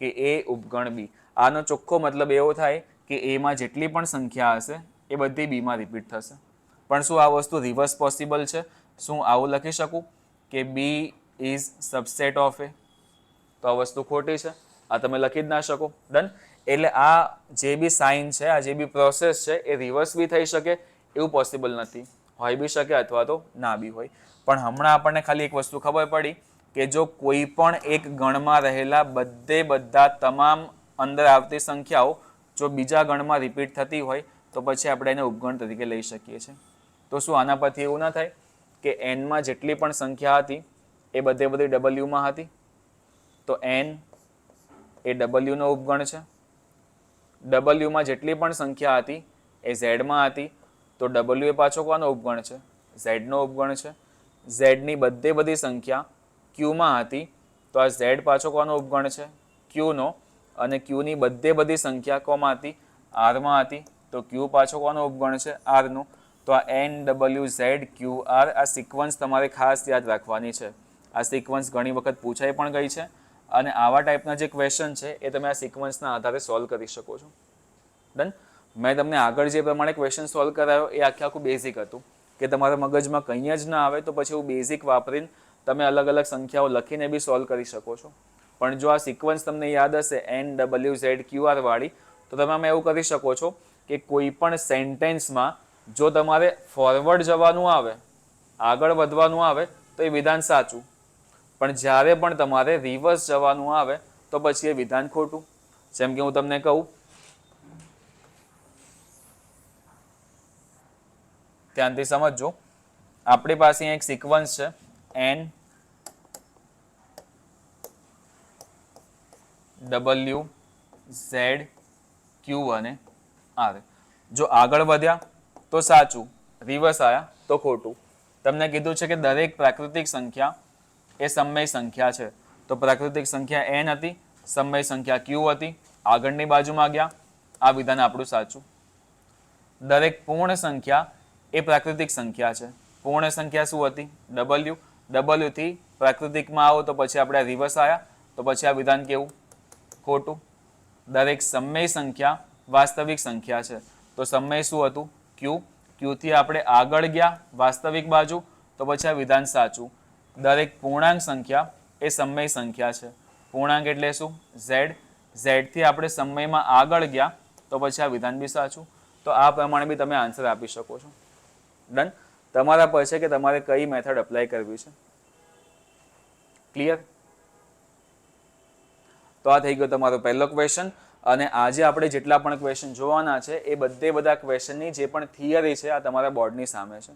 કે a ઉપગણ b. આનો ચોખ્ખો મતલબ એવો થાય કે એમાં જેટલી પણ સંખ્યા હશે એ બધી બીમાં રિપીટ થશે. પણ શું આ વસ્તુ રિવર્સ પોસિબલ છે? શું આવું લખી શકું કે બી ઇઝ સબસેટ ઓફ એ? તો આ વસ્તુ ખોટી છે, આ તમે લખી જ ના શકો. ડન. એટલે આ જે બી સાઇન છે, આ જે બી પ્રોસેસ છે એ રિવર્સ બી થઈ શકે એવું પોસિબલ નથી. હોય બી શકે અથવા તો ના બી હોય. પણ હમણાં આપણને ખાલી એક વસ્તુ ખબર પડી કે જો કોઈ પણ એક ગણમાં રહેલા બધા તમામ અંદર આવતી સંખ્યાઓ જો બીજા ગણમાં રિપીટ થતી હોય તો પછી આપણે એને ઉપગણ તરીકે લઈ શકીએ છીએ. તો શું આના પરથી એવું ના થાય કે એનમાં જેટલી પણ સંખ્યા હતી એ બધી ડબલ્યુમાં હતી, તો એન એ ડબલ્યુનો ઉપગણ છે. ડબલ્યુમાં જેટલી પણ સંખ્યા હતી એ ઝેડમાં હતી, તો ડબલ્યુ એ પાછો કોનો ઉપગણ છે? ઝેડનો ઉપગણ છે. ઝેડની બધી સંખ્યા ક્યુમાં હતી, તો આ ઝેડ પાછો કોનો ઉપગણ છે? ક્યુનો. અને ક્યુની બધી સંખ્યા કોમાં હતી? આરમાં હતી, તો ક્યુ પાછો કોનો ઉપગણ છે? આરનો. તો આ N W Z Q R આ સિક્વન્સ તમારે ખાસ યાદ રાખવાની છે. આ સિક્વન્સ ઘણી વખત પૂછાઈ પણ ગઈ છે અને આવા ટાઈપના જે ક્વેશ્ચન છે એ તમે આ સિક્વન્સના આધારે સોલ્વ કરી શકો છો. ડન. મેં તમને આગળ જે પ્રમાણે ક્વેશ્ચન સોલ્વ કરાયો એ આખું બેઝિક હતું કે તમારા મગજમાં કંઈ જ ના આવે તો પછી એવું બેઝિક વાપરીને તમે અલગ અલગ સંખ્યાઓ લખીને બી સોલ્વ કરી શકો છો. પણ જો આ સિક્વન્સ તમને યાદ હશે N W Z Q R વાળી, તો તમે આમાં એવું કરી શકો છો કે કોઈ પણ સેન્ટેન્સમાં જો તમારે ફોરવર્ડ જવાનું આવે, આગળ વધવાનું આવે તો એ વિધાન સાચું, પણ જ્યારે પણ તમારે રિવર્સ જવાનું આવે તો પછી એ વિધાન ખોટું. જેમ કે હું તમને કહું, ધ્યાનથી સમજજો. આપણી પાસે એક સિક્વન્સ છે એન ડબલ્યુ ઝેડ ક્યુ અને આર. જો આગળ વધ્યા તો સાચું, રિવર્સ આવ્યા તો ખોટું. તમને કીધું છે કે દરેક પ્રાકૃતિક સંખ્યા એ સમય સંખ્યા છે. તો પ્રાકૃતિક સંખ્યા એન હતી, સમય સંખ્યા ક્યુ હતી, આગળની બાજુમાં ગયા, આ વિધાન આપણું સાચું. દરેક પૂર્ણ સંખ્યા એ પ્રાકૃતિક સંખ્યા છે. પૂર્ણ સંખ્યા શું હતી? ડબલ્યુ. ડબલ્યુથી પ્રાકૃતિકમાં આવો તો પછી આપણે રિવર્સ આવ્યા, તો પછી આ વિધાન કેવું? ખોટું. દરેક સમય સંખ્યા વાસ્તવિક સંખ્યા છે. તો સમય શું હતું? ક્યુ. ક્યુથી આપણે આગળ ગયા વાસ્તવિક બાજુ, તો પછી આ વિધાન સાચું. દરેક પૂર્ણાંક સંખ્યા એ સમય સંખ્યા છે. પૂર્ણાંક એટલે શું? ઝેડ. ઝેડથી આપણે સમયમાં આગળ ગયા તો પછી આ વિધાન બી સાચું. તો આ પ્રમાણે બી તમે આન્સર આપી શકો છો. ડન. તમારા પર છે કે તમારે કઈ મેથડ અપ્લાય કરવી છે. ક્લિયર? તો આ થઈ ગયો તમારો પહેલો ક્વેશ્ચન. અને આજે આપણે જેટલા પણ ક્વેશ્ચન જોવાના છે એ બધા ક્વેશ્ચનની જે પણ થિયરી છે આ તમારા બોર્ડની સામે છે.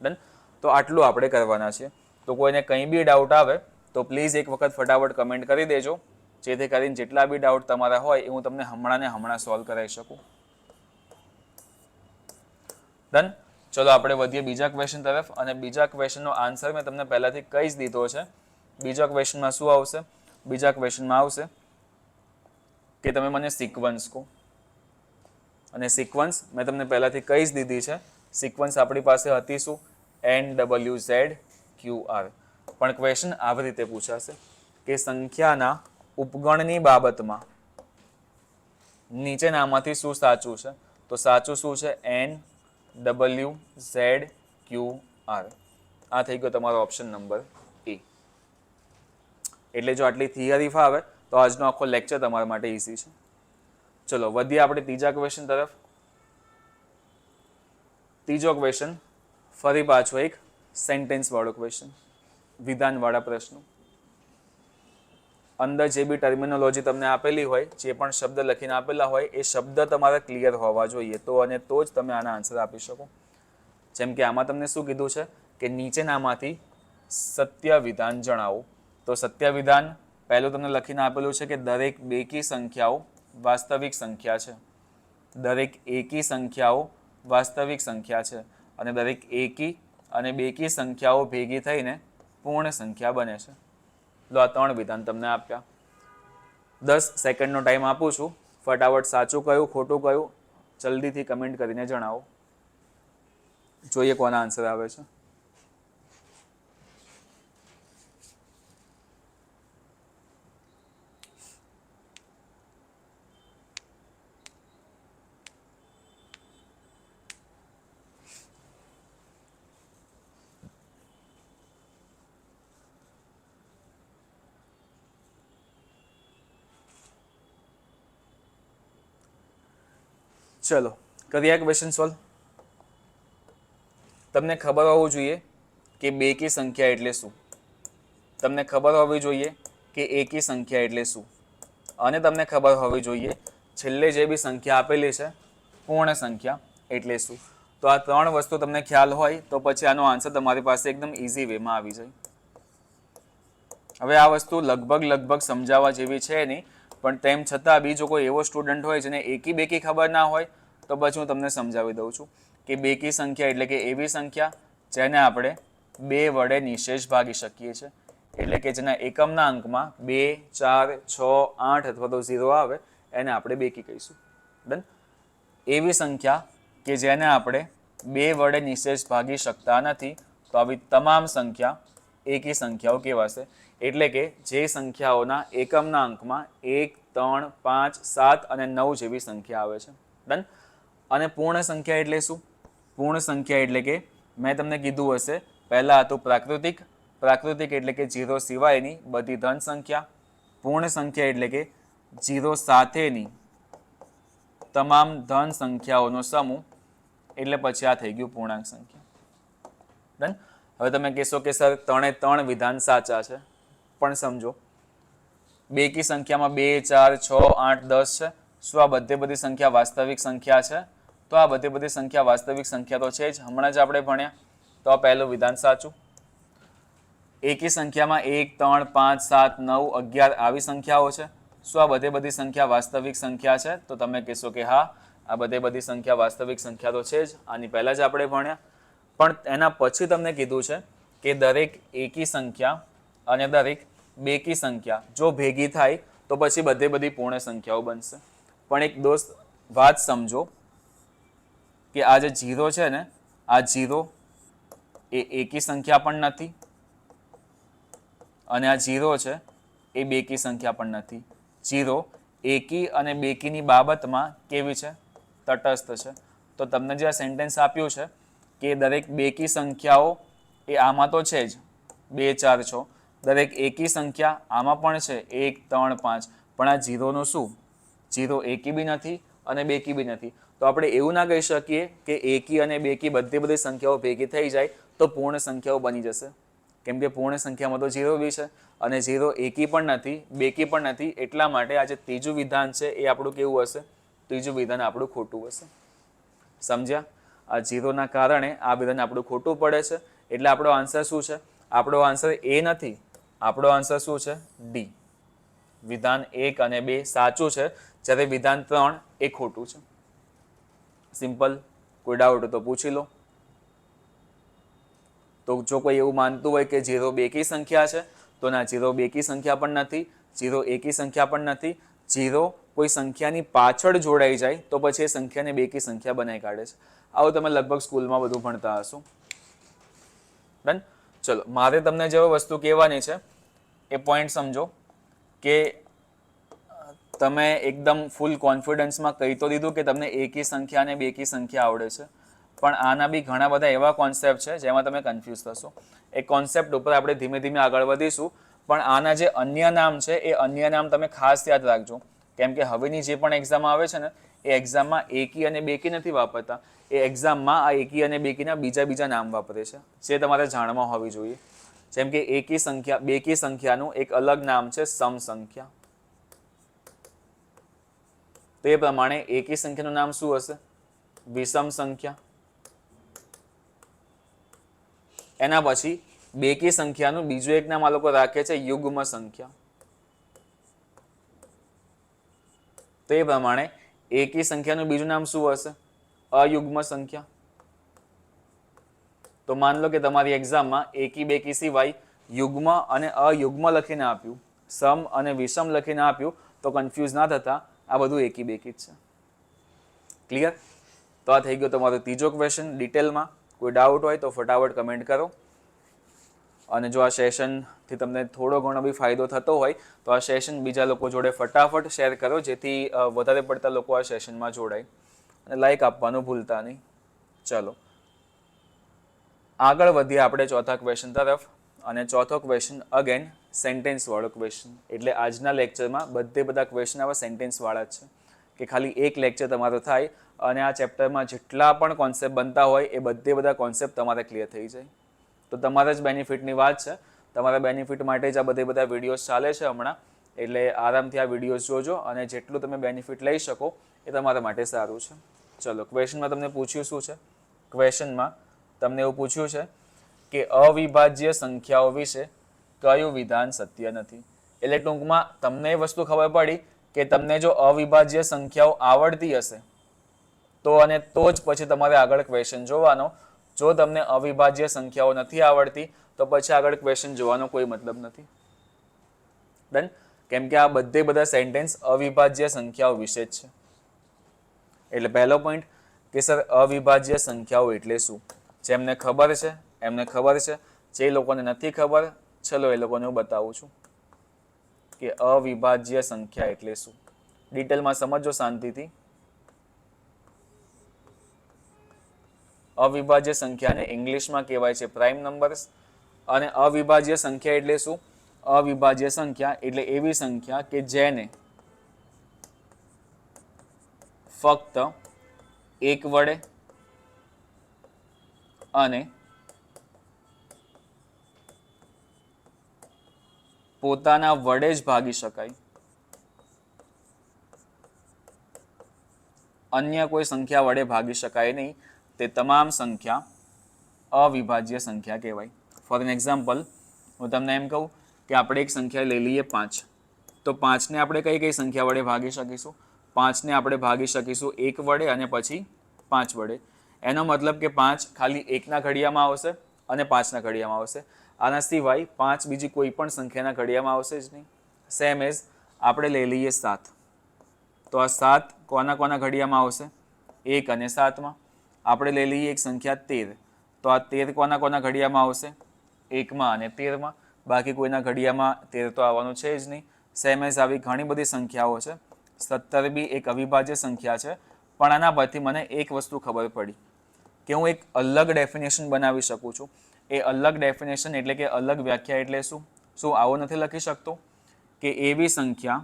ડન. તો આટલું આપણે કરવાના છે. તો કોઈને કંઈ બી ડાઉટ આવે તો પ્લીઝ એક વખત ફટાફટ કમેન્ટ કરી દેજો, જેથી કરીને જેટલા બી ડાઉટ તમારા હોય એ હું તમને હમણાં સોલ્વ કરાવી શકું. ડન. ચલો આપણે વધીએ બીજા ક્વેશ્ચન તરફ. અને બીજા ક્વેશ્ચનનો આન્સર મેં તમને પહેલાથી કહી જ દીધો છે. બીજા ક્વેશ્ચનમાં શું આવશે? બીજા ક્વેશ્ચનમાં આવશે કે તમે મને સિક્વન્સ કહો. અને સિક્વન્સ મેં તમને પહેલાથી કહી જ દીધી છે. સિક્વન્સ આપણી પાસે હતી શું? N W Z Q R. પણ ક્વેશ્ચન આવી રીતે પૂછાશે કે સંખ્યાના ઉપગણની બાબતમાં નીચેનામાંથી શું સાચું છે? તો સાચું શું છે? N W Z Q R. આ થઈ ગયો તમારો ઓપ્શન નંબર એ. એટલે જો આટલી થિયરી ફાવે તો આજનો આખો લેક્ચર તમારા માટે ઈઝી છે. ચલો વધીએ આપણે ત્રીજા ક્વેશ્ચન તરફ. ત્રીજો ક્વેશ્ચન ફરી પાછો એક સેન્ટેન્સ વાળો ક્વેશ્ચન, વિધાન વાળા પ્રશ્નો. અંદર જે બી ટર્મિનોલોજી તમને આપેલી હોય, જે પણ શબ્દ લખીને આપેલા હોય એ શબ્દ તમારા ક્લિયર હોવા જોઈએ, તો જ તમે આના આન્સર આપી શકો. જેમ કે આમાં તમને શું કીધું છે કે નીચેનામાંથી સત્ય વિધાન જણાવો. તો સત્ય વિધાન પહેલું તમને લખીને આપેલું છે કે દરેક બેકી સંખ્યાઓ વાસ્તવિક સંખ્યા છે. દરેક એકી સંખ્યાઓ વાસ્તવિક સંખ્યા છે. અને દરેક એકી અને બેકી સંખ્યાઓ ભેગી થઈને પૂર્ણ સંખ્યા બને છે. લો આ 3 વિધાન તમને આપ્યા. 10 સેકન્ડનો ટાઈમ આપું છું. ફટાફટ સાચું કયું ખોટું કયું જલ્દીથી કમેન્ટ કરીને જણાવો. જોઈએ કોના આન્સર આવે છે. ચલો કરીએ આ ક્વેશ્ચન સોલ્વ. તમને ખબર હોવું જોઈએ કે બેકી સંખ્યા એટલે શું, તમને ખબર હોવી જોઈએ કે એકી સંખ્યા એટલે શું, અને તમને ખબર હોવી જોઈએ છેલ્લે જે બી સંખ્યા આપેલી છે પૂર્ણ સંખ્યા એટલે શું. તો આ ત્રણ વસ્તુ તમને ખ્યાલ હોય તો પછી આનો આન્સર તમારી પાસે એકદમ ઇઝી વેમાં આવી જાય. હવે આ વસ્તુ લગભગ સમજાવવા જેવી છે નહીં, પણ તેમ છતાં બી જો કોઈ એવો સ્ટુડન્ટ હોય જેને એકી બેકી ખબર ના હોય તો પછી હું તમને સમજાવી દઉં છું કે બેકી સંખ્યા એટલે કે એવી સંખ્યા જેને આપણે 2 વડે નિશેષ ભાગી શકીએ છીએ, એટલે કે જેના એકમના અંકમાં 2, 4, 6, 8 અથવા તો 0 આવે એને આપણે બેકી કહીશું. ડન. એવી સંખ્યા કે જેને આપણે 2 વડે નિશેષ ભાગી શકતા નથી તો આવી તમામ સંખ્યા એકી સંખ્યાઓ કહેવાશે. એટલે કે જે સંખ્યાઓના એકમના અંકમાં 1, 3, 5, 7 અને 9 જેવી સંખ્યા આવે છે. ડન. અને પૂર્ણ સંખ્યા એટલે શું? પૂર્ણ સંખ્યા એટલે કે મેં તમને કીધું હશે પહેલાં હતું પ્રાકૃતિક એટલે કે 0 સિવાયની બધી ધન સંખ્યા. પૂર્ણ સંખ્યા એટલે કે 0 સાથેની તમામ ધન સંખ્યાઓનો સમૂહ, એટલે પછી આ થઈ ગયું પૂર્ણાંક સંખ્યા. ડન. હવે તમે કહેશો કે સર 3 વિધાન સાચા છે, પણ સમજો બેકી સંખ્યામાં 2, 4, 6, 8, 10 છે. શું આ બધી સંખ્યા વાસ્તવિક સંખ્યા છે? તો આ બધી સંખ્યા વાસ્તવિક સંખ્યા તો છે જ, હમણાં જ આપણે ભણ્યા. તો આ પહેલું વિધાન સાચું. એકી સંખ્યામાં 1, 3, 5, 7, 9, 11 આવી સંખ્યાઓ છે. શું આ બધી સંખ્યા વાસ્તવિક સંખ્યા છે? તો તમે કહેશો કે હા, આ બધી સંખ્યા વાસ્તવિક સંખ્યા તો છે જ, આની પહેલા જ આપણે ભણ્યા. પણ એના પછી તમને કીધું છે કે દરેક એકી સંખ્યા અને દરેક બેકી સંખ્યા જો ભેગી થાય તો પછી બધી પૂર્ણ સંખ્યાઓ બનશે. પણ એક દોસ્ત વાત સમજો કે આ જે 0 છે ને, આ 0 એ એકી સંખ્યા પણ નથી અને આ 0 છે એ બેકી સંખ્યા પણ નથી. 0 એકી અને બેકીની બાબતમાં કેવી છે? તટસ્થ છે. તો તમને જે આ સેન્ટેન્સ આપ્યું છે કે દરેક બેકી સંખ્યાઓ એ આમાં તો છે જ 2, 4, 6, દરેક એકી સંખ્યા આમાં પણ છે 1, 3, 5, પણ આ 0નું શું? 0 એકી બી નથી અને બેકી બી નથી. તો આપણે એવું ના કહી શકીએ કે એકી અને બેકી બધી સંખ્યાઓ ભેગી થઈ જાય તો પૂર્ણ સંખ્યાઓ બની જશે, કેમ કે પૂર્ણ સંખ્યામાં તો 0 બી છે અને 0 એકી પણ નથી બેકી પણ નથી. એટલા માટે આ જે ત્રીજું વિધાન છે એ આપણું કેવું હશે? ત્રીજું વિધાન આપણું ખોટું હશે. સમજ્યા? આ 0ના કારણે આ વિધાન આપણું ખોટું પડે છે. એટલે આપણો આન્સર શું છે? આપણો આન્સર એ નથી, આપણો આન્સર શું છે? ડી. વિધાન 1 અને 2 સાચું છે, જ્યારે વિધાન 3 એ ખોટું છે. સિમ્પલ. કોઈ ડાઉટ તો પૂછી લો. તો જો કોઈ એવું માનતું હોય કે 0 બેકી સંખ્યા છે તો ના, 0 બેકી સંખ્યા પણ નથી, 0 એકી સંખ્યા પણ નથી. 0 કોઈ સંખ્યાની પાછળ જોડાઈ જાય તો પછી એ સંખ્યાને બેકી સંખ્યા બનાવી કાઢે છે. આવું તમે લગભગ સ્કૂલમાં બધું ભણતા હશો. ડન. ચલો, મારે તમને જેવો વસ્તુ કહેવાની છે એ પોઈન્ટ સમજો કે તમે એકદમ ફૂલ કોન્ફિડન્સમાં કહી તો દીધું કે તમને એકી સંખ્યા અને બેકી સંખ્યા આવડે છે, પણ આના બી ઘણા બધા એવા કોન્સેપ્ટ છે જેમાં તમે કન્ફ્યુઝ થશો. એ કોન્સેપ્ટ ઉપર આપણે ધીમે ધીમે આગળ વધીશું. પણ આના જે અન્ય નામ છે એ અન્ય નામ તમે ખાસ યાદ રાખજો, કેમ કે હવેની જે પણ એક્ઝામ આવે છે ને એ એક્ઝામમાં એકી અને બેકી નથી વાપરતા, એ એક્ઝામમાં આ એકી અને બેકીના બીજા નામ વાપરે છે, જે તમારે જાણવા હોવી જોઈએ. જેમ કે એકી સંખ્યા, બેકી સંખ્યાનું એક અલગ નામ છે સમ સંખ્યા. તો એ પ્રમાણે એકી સંખ્યાનું નામ શું હશે? વિષમ સંખ્યા. એના પછી બેકી સંખ્યાનું બીજું એક નામ આ લોકો રાખે છે યુગ્મ સંખ્યા. તો એ પ્રમાણે એકી સંખ્યાનું બીજું નામ શું હશે? અયુગ્મ સંખ્યા. તો માન લો કે તમારી એક્ઝામમાં એકી બેકી સિવાય યુગ્મ અને અયુગ્મ લખીને આપ્યું, સમ અને વિષમ લખીને આપ્યું, તો કન્ફ્યુઝ ના થતા, આ બધું એકી બેકી જ છે. ક્લિયર? તો આ થઈ ગયો તમારો ત્રીજો ક્વેશ્ચન ડિટેલમાં. કોઈ ડાઉટ હોય તો ફટાફટ કમેન્ટ કરો. અને જો આ સેશનથી તમને થોડો ઘણો બી ફાયદો થતો હોય તો આ સેશન બીજા લોકો જોડે ફટાફટ શેર કરો, જેથી વધારે પડતા લોકો આ સેશનમાં જોડાય. અને લાઈક આપવાનું ભૂલતા નહીં. ચલો આગળ વધીએ આપણે ચોથા ક્વેશ્ચન તરફ. અને ચોથો ક્વેશ્ચન અગેન સેન્ટેન્સ વાળો ક્વેશ્ચન. એટલે આજના લેક્ચરમાં બધા ક્વેશ્ચન આવા સેન્ટેન્સ વાળા જ છે, કે ખાલી એક લેક્ચર તમારો થાય અને આ ચેપ્ટરમાં જેટલા પણ કોન્સેપ્ટ બનતા હોય એ બધા કોન્સેપ્ટ તમારે ક્લિયર થઈ જાય. તો તમારા જ બેનિફિટની વાત છે. તમારા બેનિફિટ માટે જ આ બધા વિડીયોઝ ચાલે છે હમણાં. એટલે આરામથી આ વિડીયોઝ જોજો અને જેટલું તમે બેનિફિટ લઈ શકો એ તમારા માટે સારું છે. ચલો, ક્વેશ્ચનમાં તમને પૂછ્યું શું છે? ક્વેશ્ચનમાં તમને એવું પૂછ્યું છે કે અવિભાજ્ય સંખ્યાઓ વિશે કયું વિધાન સત્ય નથી. એટલે ટૂંકમાં તમને એ વસ્તુ ખબર પડી કે તમને જો અવિભાજ્ય સંખ્યાઓ આવડતી હશે તો જ પછી તમારે આગળ ક્વેશ્ચન જોવાનો. જો તમને અવિભાજ્ય સંખ્યાઓ નથી આવડતી તો પછી આગળ ક્વેશ્ચન જોવાનો કોઈ મતલબ નથી. ડન? કેમ કે આ બધા સેન્ટેન્સ અવિભાજ્ય સંખ્યાઓ વિશે જ છે. એટલે પહેલો પોઈન્ટ કે સર અવિભાજ્ય સંખ્યાઓ એટલે શું? જેમને ખબર છે એમને ખબર છે, જે લોકોને નથી ખબર ચલો એ લોકોને હું બતાવું છું કે અવિભાજ્ય સંખ્યા એટલે શું. ડિટેલમાં સમજો શાંતિથી. અવિભાજ્ય સંખ્યાને ઇંગ્લિશમાં કહેવાય છે પ્રાઇમ નંબર્સ. અને અવિભાજ્ય સંખ્યા એટલે શું? અવિભાજ્ય સંખ્યા એટલે એવી સંખ્યા કે જેને ફક્ત એક વડે અને પોતાના વડે જ ભાગી શકાય, અન્ય કોઈ સંખ્યા વડે ભાગી શકાય નહીં, તે તમામ સંખ્યા અવિભાજ્ય સંખ્યા કહેવાય. ફોર એન એક્ઝામ્પલ, હું તમને એમ કહું કે આપણે એક સંખ્યા લઈ લઈએ 5. તો 5ને આપણે કઈ સંખ્યા વડે ભાગી શકીશું? 5ને આપણે ભાગી શકીશું 1 વડે અને પછી 5 વડે. એનો મતલબ કે 5 ખાલી 1ના ઘડિયામાં આવશે અને 5ના ઘડિયામાં આવશે. આના સિવાય 5 બીજી કોઈ પણ સંખ્યાના ઘડિયામાં આવશે જ નહીં. સેમ એઝ આપણે લઈ લઈએ 7. તો આ 7 કોના ઘડિયામાં આવશે? 1 અને 7માં. આપણે લઈ લઈએ એક સંખ્યા 13. તો આ 13 કોના ઘડિયામાં આવશે? 1માં અને 13માં. બાકી કોઈના ઘડિયામાં 13 તો આવવાનું છે જ નહીં. સેમ એઝ આવી ઘણી બધી સંખ્યાઓ છે. 17 બી એક અવિભાજ્ય સંખ્યા છે. પણ આના પરથી મને એક વસ્તુ ખબર પડી કે હું એક અલગ ડેફિનેશન બનાવી શકું છું. એ અલગ ડેફિનેશન એટલે કે અલગ વ્યાખ્યા એટલે શું? શું આવો નથી લખી શકતો કે એવી સંખ્યા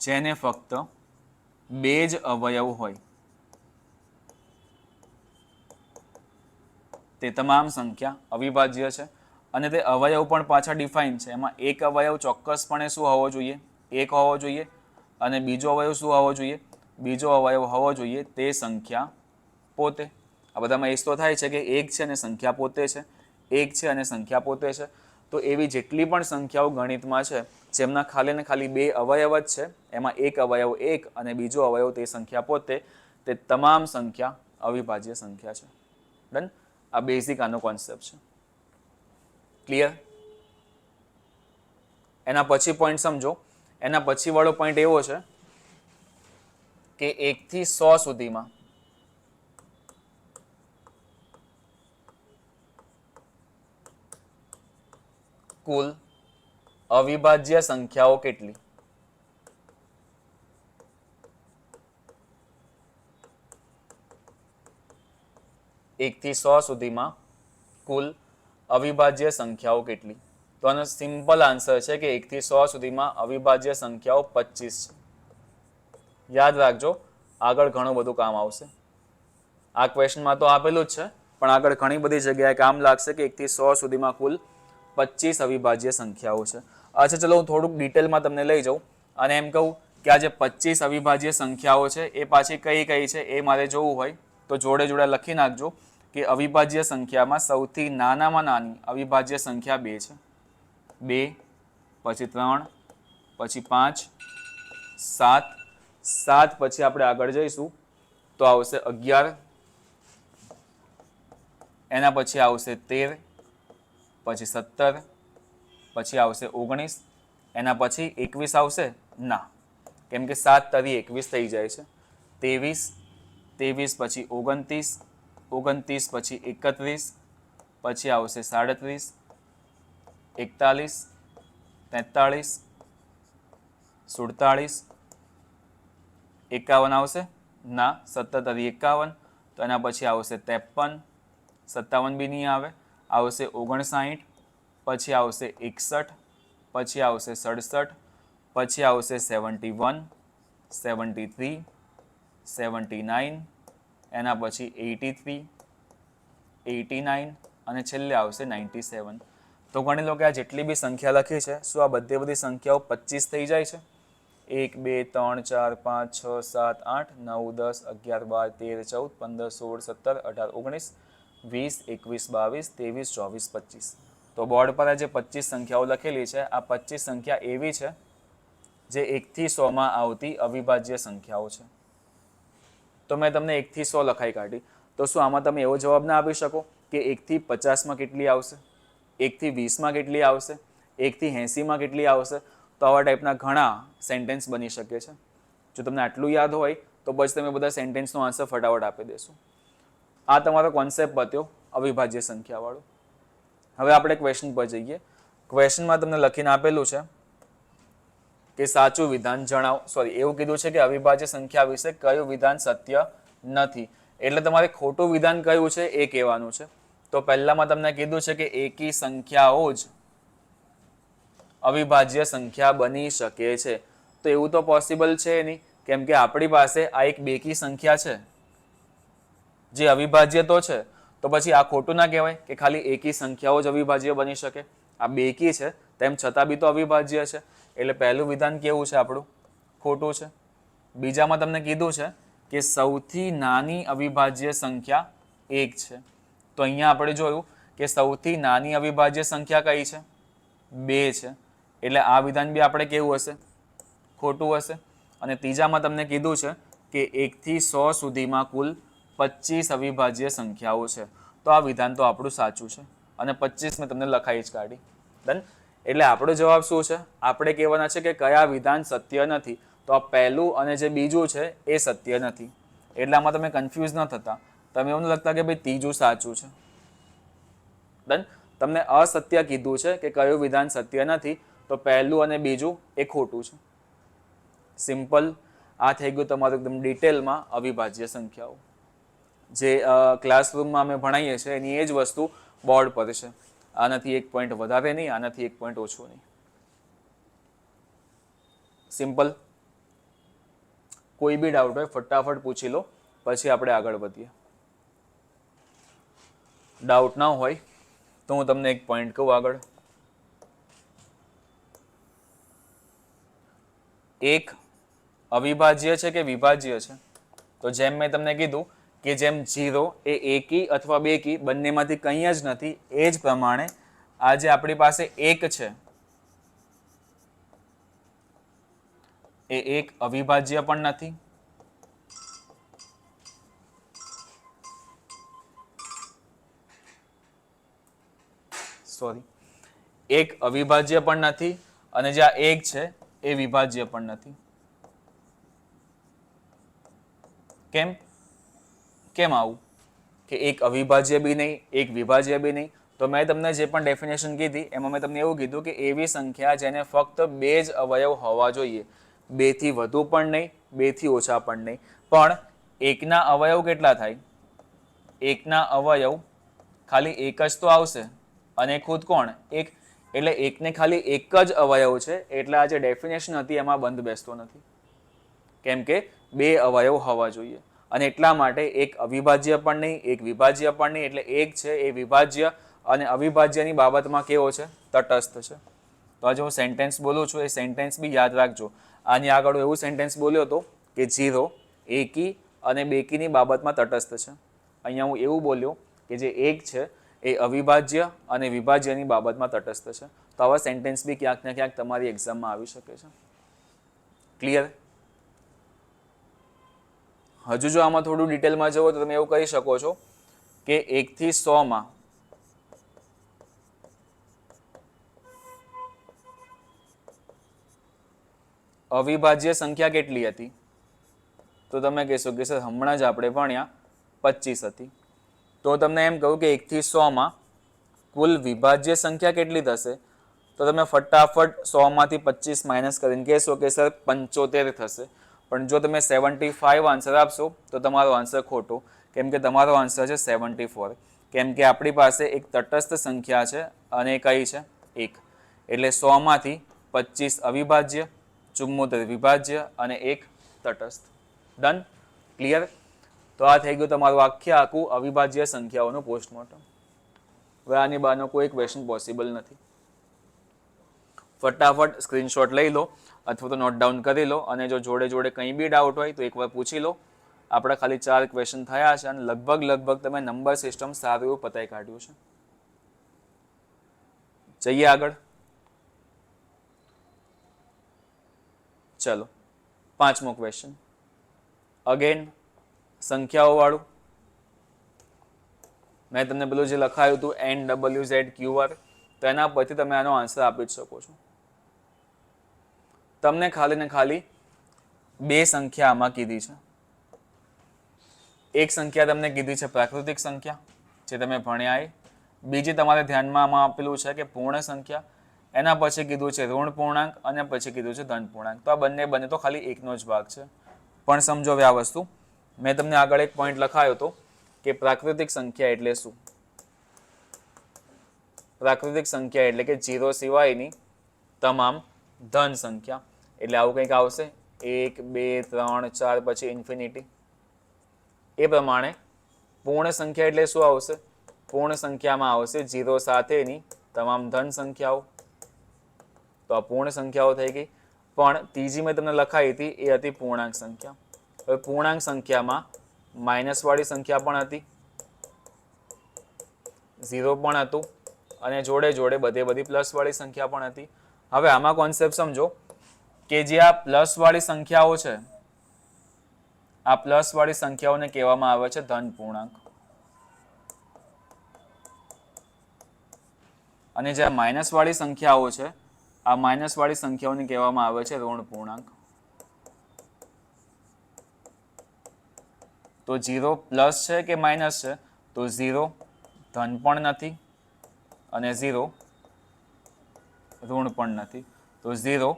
જેને ફક્ત 2 જ અવયવ હોય તે તમામ સંખ્યા અવિભાજ્ય છે. અને તે અવયવ પણ પાછા ડિફાઇન છે. એમાં એક અવયવ ચોક્કસપણે શું હોવો જોઈએ? 1 હોવો જોઈએ. અને બીજો અવયવ શું હોવો જોઈએ? બીજો અવયવ હોવો જોઈએ તે સંખ્યા પોતે. આ બધામાં એસ તો થાય છે કે 1 છે અને સંખ્યા પોતે છે, 1 છે અને સંખ્યા પોતે છે. તો એવી જેટલી પણ સંખ્યાઓ ગણિતમાં છે જેમના ખાલી ને ખાલી 2 અવયવ જ છે, એમાં એક અવયવ 1 અને બીજો અવયવ તે સંખ્યા પોતે, તે તમામ સંખ્યા અવિભાજ્ય સંખ્યા છે. ડન? આ બેઝિક આનો કોન્સેપ્ટ છે. ક્લિયર? એના પછી પોઈન્ટ સમજો. એના પછી વાળો પોઈન્ટ એવો છે કે 1 થી 100 સુધીમાં કુલ અવિભાજ્ય સંખ્યાઓ કેટલી? એક થી 100 સુધીમાં કુલ અવિભાજ્ય સંખ્યાઓ કેટલી? તો આનો સિમ્પલ આન્સર છે કે 1 થી 100 સુધીમાં અવિભાજ્ય સંખ્યાઓ 25 છે. યાદ રાખજો, આગળ ઘણું બધું કામ આવશે. આ ક્વેશ્ચનમાં તો આપેલું જ છે, પણ આગળ ઘણી બધી જગ્યાએ કામ લાગશે કે 1 થી 100 સુધીમાં કુલ 25 અવિભાજ્ય સંખ્યાઓ છે. અચ્છા, ચલો હું થોડુંક ડિટેલમાં તમને લઈ જાઉં અને એમ કહું કે આ જે 25 અવિભાજ્ય સંખ્યાઓ છે એ પાછી કઈ છે એ મારે જોવું હોય તો જોડે જોડે લખી નાખજો કે અવિભાજ્ય સંખ્યામાં સૌથી નાનામાં નાની અવિભાજ્ય સંખ્યા 2 છે. 2, પછી 3, પછી 5, 7. 7 પછી આપણે આગળ જઈશું તો આવશે 11, એના પછી આવશે 13, પછી 17, પછી આવશે 19, એના પછી 21 આવશે? ના, કેમ કે 7 તરી 21 થઈ જાય છે. 23, 23 પછી 29, 29 પછી 31, પછી આવશે 37, 41, 43, 47, 51 આવશે? ના, 17 તરી 51. તો એના પછી આવશે 53, 57 બી નહીં આવે. આવશે 59, પછી આવશે 61, પછી આવશે 67, પછી આવશે 71, 73, 79, એના પછી 83, 89 અને છેલ્લે આવશે 97. તો ગણી લો કે આ જેટલી બી સંખ્યા લખી છે, શું આ બધી સંખ્યાઓ 25 થઈ જાય છે? 1 2 3 4 5 6 7 8 9 10 11 12 13 14 15 16 17 18 19 20 21 22 23 24 25. તો બોર્ડ પર આ જે 25 સંખ્યાઓ લખેલી છે, આ 25 સંખ્યા એવી છે જે 1 થી 100 માં આવતી અવિભાજ્ય સંખ્યાઓ છે. તો મેં તમને 1 થી 100 લખાઈ કાઢી. તો શું આમાં તમે એવો જવાબ ના આપી શકો કે 1 થી 50 માં કેટલી આવશે, 1 થી 20 માં કેટલી આવશે, 1 થી 80 માં કેટલી આવશે? તો આવા ટાઈપના ઘણા સેન્ટેન્સ બની શકે છે. જો તમને આટલું યાદ હોય તો પછી તમે બધા સેન્ટેન્સનો આન્સર ફટાફટ આપી દેશો. આ તમારો કોન્સેપ્ટ બત્યો અવિભાજ્ય સંખ્યાવાળો. હવે આપણે ક્વેશ્ચન પર જઈએ. ક્વેશ્ચનમાં તમને લખીને આપેલું છે કે સાચું વિધાન જણાવો. એવું કીધું છે કે અવિભાજ્ય સંખ્યા વિશે કયું વિધાન સત્ય નથી. એટલે તમારે ખોટું વિધાન કયું છે એ કહેવાનું છે. તો પહેલામાં તમને કીધું છે કે એકી સંખ્યાઓ જ અવિભાજ્ય સંખ્યા બની શકે છે. તો એવું તો પોસિબલ છે નહીં, કેમ કે આપણી પાસે આ એક બેકી સંખ્યા છે જે અવિભાજ્ય તો છે. તો પછી આ ખોટું ના કહેવાય કે ખાલી એકી સંખ્યાઓ જ અવિભાજ્ય બની શકે. આ બેકી છે તેમ છતાં બી તો અવિભાજ્ય છે. એટલે પહેલું વિધાન કેવું છે આપણું? ખોટું છે. બીજામાં તમને કીધું છે કે સૌથી નાની અવિભાજ્ય સંખ્યા 1 છે. તો અહીંયા આપણે જોયું કે સૌથી નાની અવિભાજ્ય સંખ્યા કઈ છે? 2 છે. એટલે આ વિધાન બી આપણે કેવું હશે? ખોટું હશે. અને ત્રીજામાં તમને કીધું છે કે 1 થી 100 સુધીમાં કુલ 25 અવિભાજ્ય સંખ્યાઓ છે. તો આ વિધાન તો આપણું સાચું છે અને 25 મેં તમને લખાઈ જ કાઢી. ડન. એટલે આપણો જવાબ શું છે? આપણે કહેવાના છે કે કયા વિધાન સત્ય નથી. તો આ પહેલું અને જે બીજું છે એ સત્ય નથી. એટલે આમાં તમે કન્ફ્યુઝ ન થતા. તમે એવું લખતા કે ભાઈ ત્રીજું સાચું છે. ડન. તમને અસત્ય કીધું છે કે કયું વિધાન સત્ય નથી, તો પહેલું અને બીજું એ ખોટું છે. સિમ્પલ. આ થઈ ગયું તમારું એકદમ ડિટેલમાં અવિભાજ્ય સંખ્યાઓ. જે ક્લાસરૂમમાં અમે ભણાવીએ છીએ એની એ જ વસ્તુ બોર્ડ પર છે. આનાથી 1 પોઈન્ટ વધારે નહીં, આનાથી 1 પોઈન્ટ ઓછો નહીં. સિમ્પલ. કોઈ બી ડાઉટ હોય ફટાફટ પૂછી લો, પછી આપણે આગળ વધીએ. ડાઉટ ના હોય તો હું તમને એક પોઈન્ટ કહું આગળ. એક અવિભાજ્ય છે કે વિભાજ્ય છે? તો જેમ મેં તમને કીધું કે જેમ 0 એ એકી અથવા બેકી બંનેમાંથી કંઈ જ નથી, એ જ પ્રમાણે આ જે આપણી પાસે 1 છે એ એક અવિભાજ્ય પણ નથી, એક અવિભાજ્ય પણ નથી અને જે આ 1 છે એ વિભાજ્ય પણ નથી. કેમ? કેમ આવું કે એક અવિભાજ્ય બી નહીં, એક વિભાજ્ય બી નહીં? તો મેં તમને જે પણ ડેફિનેશન કીધી એમાં મેં તમને એવું કીધું કે એવી સંખ્યા જેને ફક્ત 2 જ અવયવ હોવા જોઈએ. 2 થી વધુ પણ નહીં, 2 થી ઓછા પણ નહીં. પણ એકના અવયવ કેટલા થાય? એકના અવયવ ખાલી એક જ તો આવશે અને ખુદ કોણ? એક. એટલે એકને ખાલી એક જ અવયવ છે. એટલે આ જે ડેફિનેશન હતી એમાં બંધ બેસતો નથી, કેમ કે 2 અવયવ હોવા જોઈએ. અને એટલા માટે એક અવિભાજ્ય પણ નહીં, એક વિભાજ્ય પણ નહીં. એટલે એક છે એ વિભાજ્ય અને અવિભાજ્યની બાબતમાં કેવો છે? તટસ્થ છે. તો આજે હું સેન્ટેન્સ બોલું છું એ સેન્ટેન્સ બી યાદ રાખજો. આની આગળ એવું સેન્ટેન્સ બોલ્યો હતો કે 0 એકી અને બેકીની બાબતમાં તટસ્થ છે. અહીંયા હું એવું બોલ્યો કે જે 1 છે એ અવિભાજ્ય અને વિભાજ્યની બાબતમાં તટસ્થ છે. તો આવા સેન્ટેન્સ બી ક્યાંક ને ક્યાંક તમારી એક્ઝામમાં આવી શકે છે. ક્લિયર? હજુ જો આમાં થોડું ડિટેલમાં જવો તો તમે એવું કહી શકો છો કે 1 થી 100 માં અવિભાજ્ય સંખ્યા કેટલી હતી? તો તમે કહેશો કે સર હમણાં જ આપણે ભણ્યા 25 હતી. તો તમને એમ કહું કે 1 થી 100 માં કુલ વિભાજ્ય સંખ્યા કેટલી થશે? તો તમે ફટાફટ 100 માંથી 25 માઇનસ કરીને કહેશો કે સર 75 થશે. પણ જો તમે 75 આન્સર આપશો તો તમારો આન્સર ખોટો, કેમ કે તમારો આન્સર છે 74. કેમ કે આપણી પાસે એક તટસ્થ સંખ્યા છે અને કઈ છે 1, એટલે 100 માંથી 25 અવિભાજ્ય, 74 વિભાજ્ય અને 1 તટસ્થ. Done, clear. તો આ થઈ ગયું તમારું આખું અવિભાજ્ય સંખ્યાઓનું પોસ્ટમોર્ટમ. હવે આની બહારનો કોઈ ક્વેશ્ચન પોસિબલ નથી. ફટાફટ સ્ક્રીનશોટ લઈ લો અથવા તો નોટ ડાઉન કરી લો, અને જો જોડે જોડે કંઈ બી ડાઉટ હોય તો એકવાર પૂછી લો. આપણા ખાલી 4 ક્વેશ્ચન થયા છે અને લગભગ તમે નંબર સિસ્ટમ સારું એવું પતાવી કાઢ્યું છે. જઈએ આગળ. ચલો, 5મો ક્વેશ્ચન. અગેન સંખ્યાઓ વાળું. મેં તમને પેલું જે લખાયું હતું NWZQR, તો એના પરથી તમે આનો આન્સર આપી જ શકો છો. તમને ખાલી ને ખાલી 2 સંખ્યા આમાં કીધી છે. એક સંખ્યા તમને કીધી છે પ્રાકૃતિક સંખ્યા, જે તમે ભણ્યા એ. બીજી તમારે ધ્યાનમાં આમાં આપેલું છે કે પૂર્ણ સંખ્યા. એના પછી કીધું છે ઋણ પૂર્ણાંક અને પછી કીધું છે ધન પૂર્ણાંક. તો આ બંને તો ખાલી એકનો જ ભાગ છે. પણ સમજો હવે આ વસ્તુ. મેં તમને આગળ એક પોઈન્ટ લખાયો હતો કે પ્રાકૃતિક સંખ્યા એટલે શું. પ્રાકૃતિક સંખ્યા એટલે કે 0 સિવાયની તમામ ધન સંખ્યા. એટલે આવું કંઈક આવશે 1, 2, 3, 4 પછી ઇન્ફિનિટી. એ પ્રમાણે પૂર્ણ સંખ્યા એટલે શું આવશે? પૂર્ણ સંખ્યામાં આવશે 0 સાથેની તમામ ધન સંખ્યાઓ. તો આ પૂર્ણ સંખ્યાઓ થઈ ગઈ. પણ ત્રીજી મેં તમને લખાઈ હતી એ હતી પૂર્ણાંક સંખ્યા. હવે પૂર્ણાંક સંખ્યામાં માઇનસ વાળી સંખ્યા પણ હતી, 0 પણ હતું, અને જોડે જોડે બધી પ્લસ વાળી સંખ્યા પણ હતી. હવે આમાં કોન્સેપ્ટ સમજો કે જે આ પ્લસ વાળી સંખ્યાઓ છે, આ પ્લસ વાળી સંખ્યાઓને કહેવામાં આવે છે ધન પૂર્ણાંક. અને જે માઇનસ વાળી સંખ્યાઓ છે, આ માઇનસ વાળી સંખ્યાઓને કહેવામાં આવે છે ઋણ પૂર્ણાંક. તો 0 પ્લસ છે કે માઇનસ છે? તો 0 ધન પણ નથી અને 0 ઋણ પણ નથી. તો 0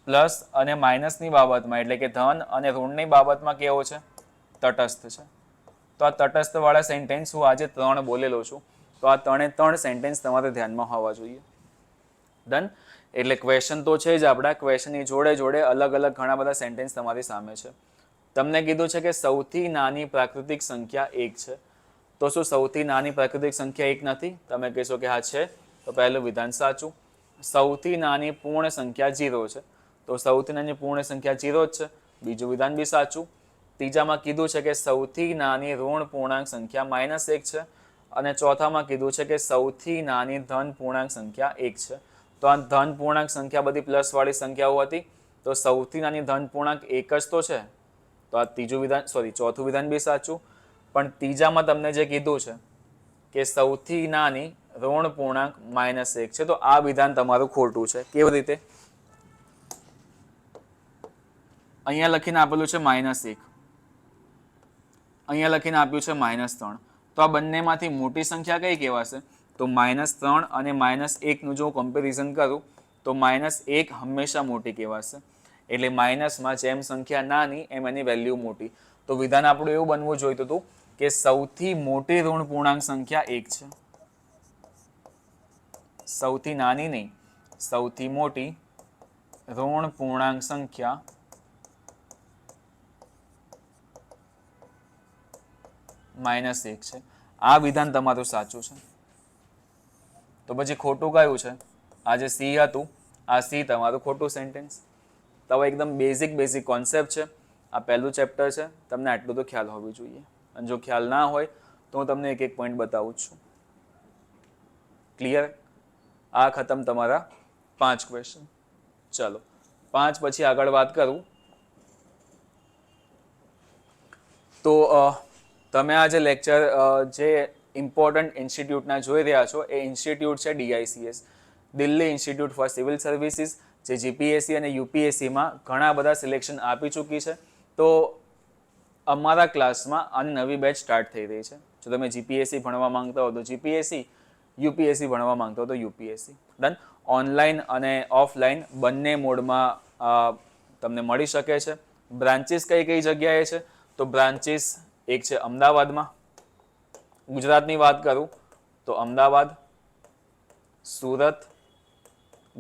પ્લસ અને માઇનસની બાબતમાં એટલે કે ધન અને ઋણની બાબતમાં કેવો છે? તટસ્થ છે. તો આ તટસ્થ વાળા સેન્ટેન્સ હું આજે 3 બોલેલો છું. તો આ 3 સેન્ટેન્સ તમારે ધ્યાનમાં હોવા જોઈએ. ડન. એટલે ક્વેશ્ચન તો છે જ આપણા. ક્વેશ્ચનની જોડે જોડે અલગ અલગ ઘણા બધા સેન્ટેન્સ તમારી સામે છે. તમને કીધું છે કે સૌથી નાની પ્રાકૃતિક સંખ્યા 1 છે. તો શું સૌથી નાની પ્રાકૃતિક સંખ્યા 1 નથી? તમે કહેશો કે હા છે. તો પહેલું વિધાન સાચું. સૌથી નાની પૂર્ણ સંખ્યા 0 છે. તો સૌથી નાની પૂર્ણ સંખ્યા 0 જ છે. બીજું વિધાન બી સાચું. ત્રીજામાં કીધું છે કે સૌથી નાની ઋણ પૂર્ણાંક સંખ્યા -1 છે. અને ચોથામાં કીધું છે કે સૌથી નાની ધન પૂર્ણાંક સંખ્યા 1 છે. તો આ ધન પૂર્ણાંક સંખ્યા બધી પ્લસ વાળી સંખ્યાઓ હતી. તો સૌથી નાની ધન પૂર્ણાંક 1 જ તો છે. તો આ ચોથું વિધાન બી સાચું. પણ ત્રીજામાં તમને જે કીધું છે કે સૌથી નાની ઋણ પૂર્ણાંક -1 છે, તો આ વિધાન તમારું ખોટું છે. કેવી રીતે? અહીંયા લખીને આપેલું છે -1, અહીંયા લખીને આપ્યું છે -3. તો આ બંનેમાંથી મોટી સંખ્યા કઈ કહેવાશે? તો -3 અને -1 નું જો કમ્પેરિઝન કરું તો -1 હંમેશા મોટી કહેવાશે. એટલે માઇનસમાં જેમ સંખ્યા નાની એમ એની વેલ્યુ મોટી. તો વિધાન આપણું એવું બનવું જોઈતું હતું કે સૌથી મોટી ઋણ પૂર્ણાંક સંખ્યા 1 છે. સૌથી નાની નહીં, સૌથી મોટી ઋણ પૂર્ણાંક સંખ્યા -1 છે. આ વિધાન તમારું સાચું છે. તો પછી ખોટું કયું છે? આ જે સી હતું, આ સી તમારું ખોટું સેન્ટેન્સ. તો એકદમ બેઝિક કોન્સેપ્ટ છે. આ પહેલું ચેપ્ટર છે. તમને આટલું તો ખ્યાલ હોવી જોઈએ. અને જો ખ્યાલ ના હોય તો હું તમને એક પોઈન્ટ બતાવું છું. ક્લિયર? આ ખતમ તમારા 5 ક્વેશ્ચન. ચલો, 5 પછી આગળ વાત કરું તો તમે આ જે લેક્ચર જે ઇમ્પોર્ટન્ટ ઇન્સ્ટિટ્યૂટના જોઈ રહ્યા છો એ ઇન્સ્ટિટ્યૂટ છે DICS, Delhi institute for civil services, જે GPSC અને UPSCમાં ઘણા બધા સિલેક્શન આપી ચૂકી છે. તો અમારા ક્લાસમાં આની નવી બેચ સ્ટાર્ટ થઈ રહી છે. જો તમે GPSC ભણવા માંગતા હો તો GPSC, UPSC ભણવા માંગતા હો તો UPSC. ડન. ઓનલાઈન અને ઓફલાઈન બંને મોડમાં તમને મળી શકે છે. બ્રાન્ચીસ કઈ કઈ જગ્યાએ છે? તો બ્રાન્ચીસ એક છે અમદાવાદમાં, ગુજરાતની વાત કરું તો અમદાવાદ, સુરત,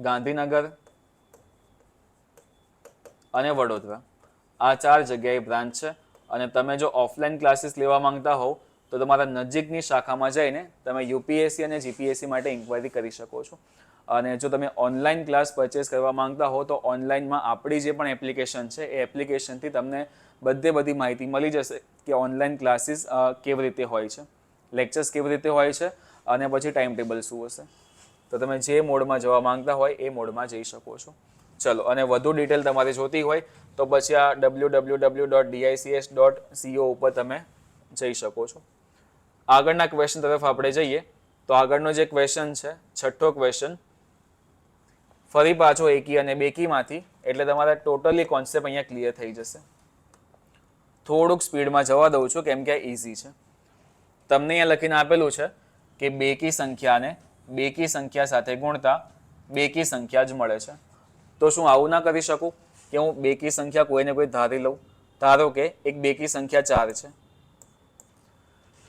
ગાંધીનગર અને વડોદરા આ 4 જગ્યાએ બ્રાન્ચ છે. અને તમે જો ઓફલાઈન ક્લાસીસ લેવા માંગતા હોવ તો તમારા નજીકની શાખામાં જઈને તમે યુપીએસસી અને જીપીએસસી માટે ઇન્ક્વાયરી કરી શકો છો. અને જો તમે ઓનલાઈન ક્લાસ પરચેસ કરવા માંગતા હો તો ઓનલાઈનમાં આપણી જે પણ એપ્લિકેશન છે એ એપ્લિકેશનથી તમને બધી માહિતી મળી જશે કે ઓનલાઈન ક્લાસીસ કેવી રીતે હોય છે, લેક્ચર્સ કેવી રીતે હોય છે અને પછી ટાઈમ ટેબલ શું હશે. તો તમે જે મોડમાં જવા માંગતા હોય એ મોડમાં જઈ શકો છો. ચલો, અને વધુ ડિટેલ તમારે જોતી હોય તો પછી આ www.dics.co ઉપર તમે જઈ શકો છો. આગળના ક્વેશ્ચન તરફ આપણે જઈએ તો આગળનો જે ક્વેશ્ચન છે, છઠ્ઠો ક્વેશ્ચન, ફરી પાછો એકી અને બેકીમાંથી, એટલે તમારા ટોટલી કોન્સેપ્ટ અહીંયા ક્લિયર થઈ જશે. થોડુંક સ્પીડમાં જવા દઉં છું કેમ કે ઇઝી છે. તમને અહીંયા લખીને આપેલું છે કે બેકી સંખ્યાને બેકી સંખ્યા સાથે ગુણતા બેકી સંખ્યા જ મળે છે. તો શું આવું ના કરી શકું કે હું બેકી સંખ્યા કોઈને કોઈ ધારી લઉં? ધારો કે એક બેકી સંખ્યા 4 છે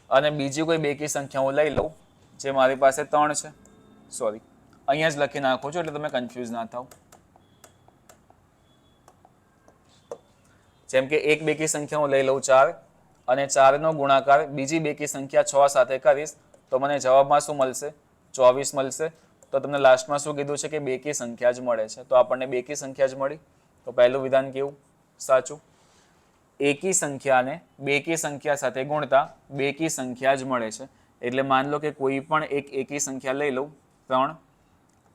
અને બીજી કોઈ બેકી સંખ્યા હું લઈ લઉં જે મારી પાસે 3 છે. સોરી, અહીંયા જ લખી નાખું છું એટલે તમે કન્ફ્યુઝ ના થાવ. જેમ કે એક બેકી સંખ્યા હું લઈ લઉં 4 અને 4નો ગુણાકાર બીજી બેકી સંખ્યા 6 સાથે કરીશ તો મને જવાબમાં શું મળશે? 24 મળશે. તો તમને લાસ્ટમાં શું કીધું છે કે બેકી સંખ્યા જ મળે છે. તો આપણને બેકી સંખ્યા જ મળી. તો પહેલું વિધાન કેવું? સાચું. એકી સંખ્યાને બેકી સંખ્યા સાથે ગુણતા બેકી સંખ્યા જ મળે છે. એટલે માન લો કે કોઈ પણ એક એકી સંખ્યા લઈ લઉં 3,